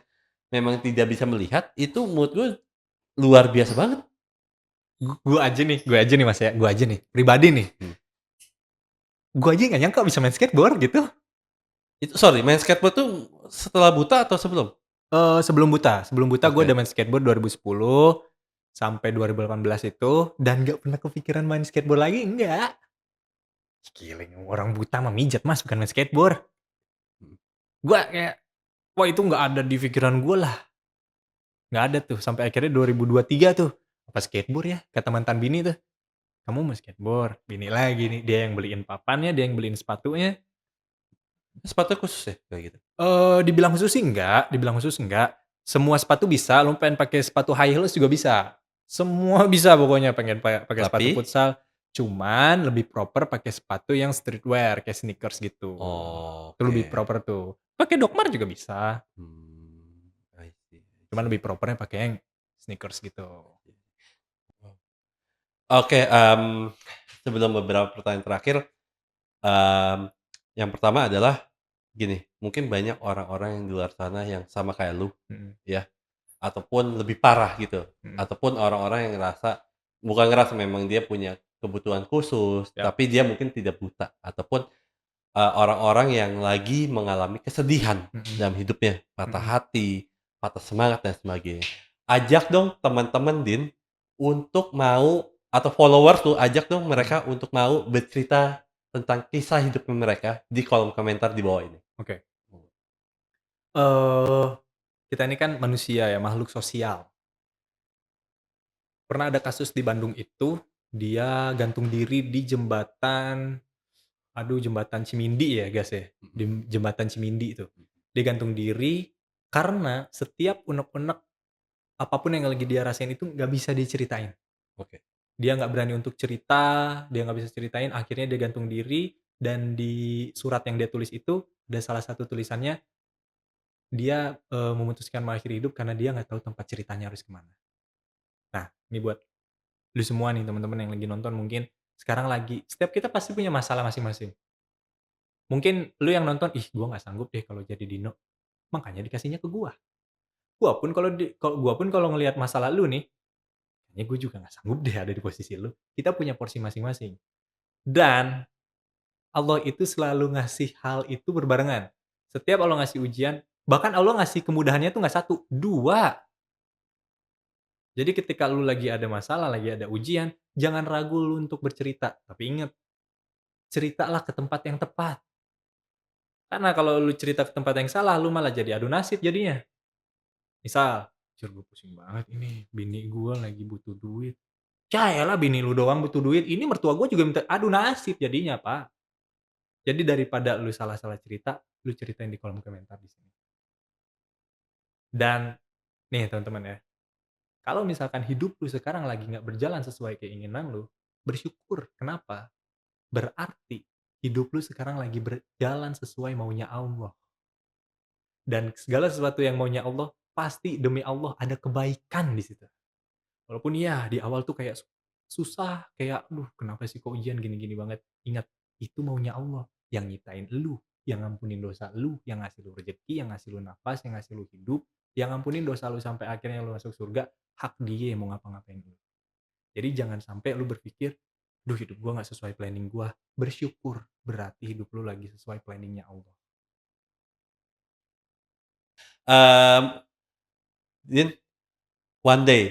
B: memang tidak bisa melihat, itu menurut gue luar biasa banget.
A: Gue aja nih Mas ya, gue aja nih, pribadi nih.
B: Hmm.
A: Gue aja nggak nyangka bisa main skateboard gitu.
B: Itu sorry, main skateboard tuh setelah buta atau sebelum?
A: Sebelum buta gue
B: Oke.
A: udah main skateboard 2010 sampai 2018 itu dan nggak pernah kepikiran main skateboard lagi, enggak. Giling, orang buta mah mijat Mas, bukan main skateboard.
B: Mhm.
A: Gue kayak, wah itu nggak ada di pikiran gue lah. Nggak ada tuh, sampai akhirnya 2023 tuh. Apa skateboard ya? Kata mantan bini tuh. Kamu mau skateboard? Bini lagi nih, dia yang beliin papannya, dia yang beliin sepatunya.
B: Sepatu khusus ya kayak gitu?
A: Dibilang khusus sih enggak, dibilang khusus enggak. Semua sepatu bisa, lu pengen pakai sepatu high heels juga bisa. Semua bisa pokoknya, pengen pakai sepatu
B: Tapi
A: futsal, cuman lebih proper pakai sepatu yang streetwear kayak sneakers gitu. Itu lebih
B: oke.
A: proper tuh. Pakai Dokmar juga bisa,
B: I see, I
A: cuman
B: see.
A: lebih propernya pakai yang sneakers gitu.
B: Oke, sebelum beberapa pertanyaan terakhir, mmm, yang pertama adalah gini, mungkin banyak orang-orang yang di luar sana yang sama kayak lu
A: Mhm,
B: ya, ataupun lebih parah gitu,
A: mhm,
B: ataupun orang-orang yang ngerasa bukan ngerasa memang dia punya kebutuhan khusus,
A: ya,
B: tapi dia mungkin tidak buta, ataupun orang-orang yang lagi mengalami kesedihan
A: mhm,
B: dalam hidupnya, patah
A: mhm,
B: hati, patah semangat dan sebagainya. Ajak dong teman-teman Din, untuk mau atau followers lu ajak dong
A: mhm,
B: mereka untuk mau bercerita tentang kisah hidupnya mereka di kolom komentar di bawah ini.
A: oke. Eee, kita ini kan manusia ya, makhluk sosial. Pernah ada kasus di Bandung itu, dia gantung diri di jembatan, aduh jembatan Cimindi ya Gas ya?
B: Mhm.
A: Di jembatan Cimindi itu. Dia gantung diri karena setiap unek-unek apapun yang lagi dia rasain itu nggak bisa diceritain.
B: Oke.
A: Dia nggak berani untuk cerita, dia nggak bisa ceritain, akhirnya dia gantung diri dan di surat yang dia tulis itu ada salah satu tulisannya dia, memutuskan mengakhiri hidup karena dia nggak tahu tempat ceritanya harus kemana. Nah, ini buat lu semua nih teman-teman yang lagi nonton mungkin sekarang lagi setiap kita pasti punya masalah masing-masing. Mungkin lu yang nonton, "Ih, gua nggak sanggup deh kalau jadi Dino." Makanya dikasihnya ke gua. Gua pun kalau ngelihat masalah lu nih, kayaknya gua juga nggak sanggup deh ada di posisi lu. Kita punya porsi masing-masing. Dan Allah itu selalu ngasih hal itu berbarengan. Setiap Allah ngasih ujian, bahkan Allah ngasih kemudahannya tuh nggak satu, 2. Jadi ketika lu lagi ada masalah, lagi ada ujian, jangan ragu lu untuk bercerita. Tapi ingat, ceritalah ke tempat yang tepat. Karena kalau lu cerita ke tempat yang salah, lu malah jadi adu nasib jadinya. Misal, "Jur gue pusing banget ini, bini gue lagi butuh duit." Yaelah bini lu doang butuh duit, ini mertua gue juga minta adu nasib jadinya, Pak. Jadi daripada lu salah-salah cerita, lu ceritain di kolom komentar di sini. Dan nih teman-teman ya, kalau misalkan hidup lu sekarang lagi nggak berjalan sesuai keinginan lu, bersyukur. Kenapa? Berarti hidup lu sekarang lagi berjalan sesuai maunya Allah. Dan segala sesuatu yang maunya Allah, pasti demi Allah ada kebaikan di situ. Walaupun ya di awal tuh kayak susah, kayak, "Aduh kenapa sih kok ujian gini-gini banget?" Ingat, itu maunya Allah, yang nyiptain elu, yang ngampunin dosa elu, yang ngasih lu rezeki, yang ngasih lu nafas, yang ngasih lu hidup, yang ngampunin dosa lu sampai akhirnya lu masuk surga, hak Dia mau ngapa-ngapain lu. Jadi jangan sampai lu berpikir, "Duh hidup gua nggak sesuai planning gua." Bersyukur, berarti hidup lu lagi sesuai planning-nya Allah.
B: Mmm, Din, one day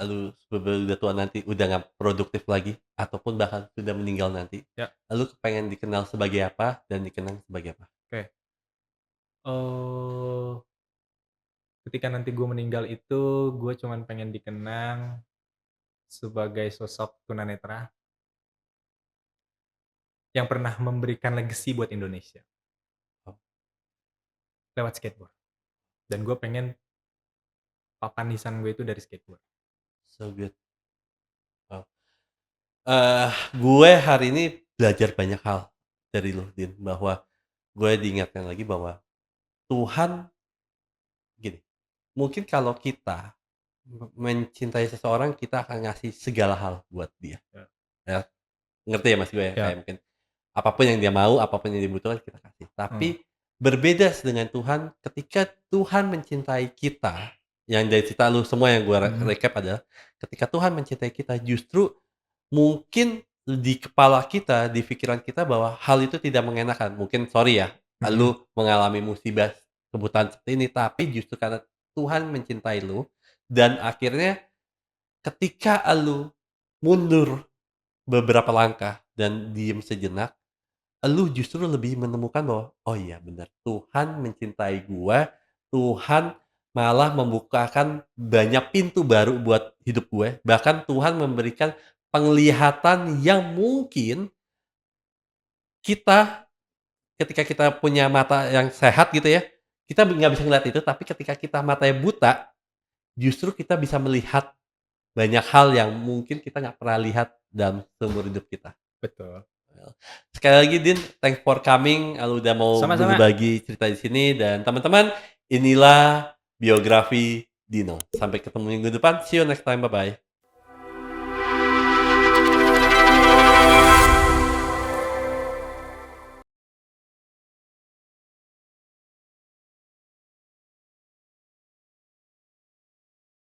B: lu udah tua nanti, udah nggak produktif lagi ataupun bahkan sudah meninggal nanti,
A: Ya,
B: lu pengen dikenal sebagai apa dan dikenang sebagai apa?
A: oke. Ketika nanti gue meninggal itu, gue cuman pengen dikenang sebagai sosok tunanetra yang pernah memberikan legacy buat Indonesia
B: Oh,
A: lewat skateboard. Dan gue pengen papan nisan gue itu dari skateboard.
B: so good. Wow. Gue hari ini belajar banyak hal dari lu, Din, bahwa gue diingatkan lagi bahwa Tuhan gini, mungkin kalau kita mencintai seseorang, kita akan ngasih segala hal buat dia,
A: Ya.
B: ya. Ngerti ya Mas gue ya? Kayak
A: Ya.
B: mungkin apapun yang dia mau, apapun yang dibutuhkan kita kasih.
A: Hmm.
B: Tapi berbeda dengan Tuhan, ketika Tuhan mencintai kita, yang dari cerita lu semua yang gue recap adalah ketika Tuhan mencintai kita, justru mungkin di kepala kita, di pikiran kita bahwa hal itu tidak mengenakan. Mungkin sorry ya,
A: Mhm.
B: lu mengalami musibah kebutaan seperti ini, tapi justru karena Tuhan mencintai lu dan akhirnya ketika lu mundur beberapa langkah dan diem sejenak, lu justru lebih menemukan bahwa, "Oh iya benar, Tuhan mencintai gua, Tuhan malah membukakan banyak pintu baru buat hidup gue, bahkan Tuhan memberikan penglihatan yang mungkin kita ketika kita punya mata yang sehat gitu ya, kita nggak bisa ngeliat itu, tapi ketika kita matanya buta, justru kita bisa melihat banyak hal yang mungkin kita nggak pernah lihat dalam seumur hidup kita."
A: Betul.
B: Sekali lagi Din, thanks for coming, lu udah mau
A: Sama-sama.
B: berbagi cerita di sini dan teman-teman, inilah biografi Dino. Sampai ketemu minggu depan, see you next time, bye-bye.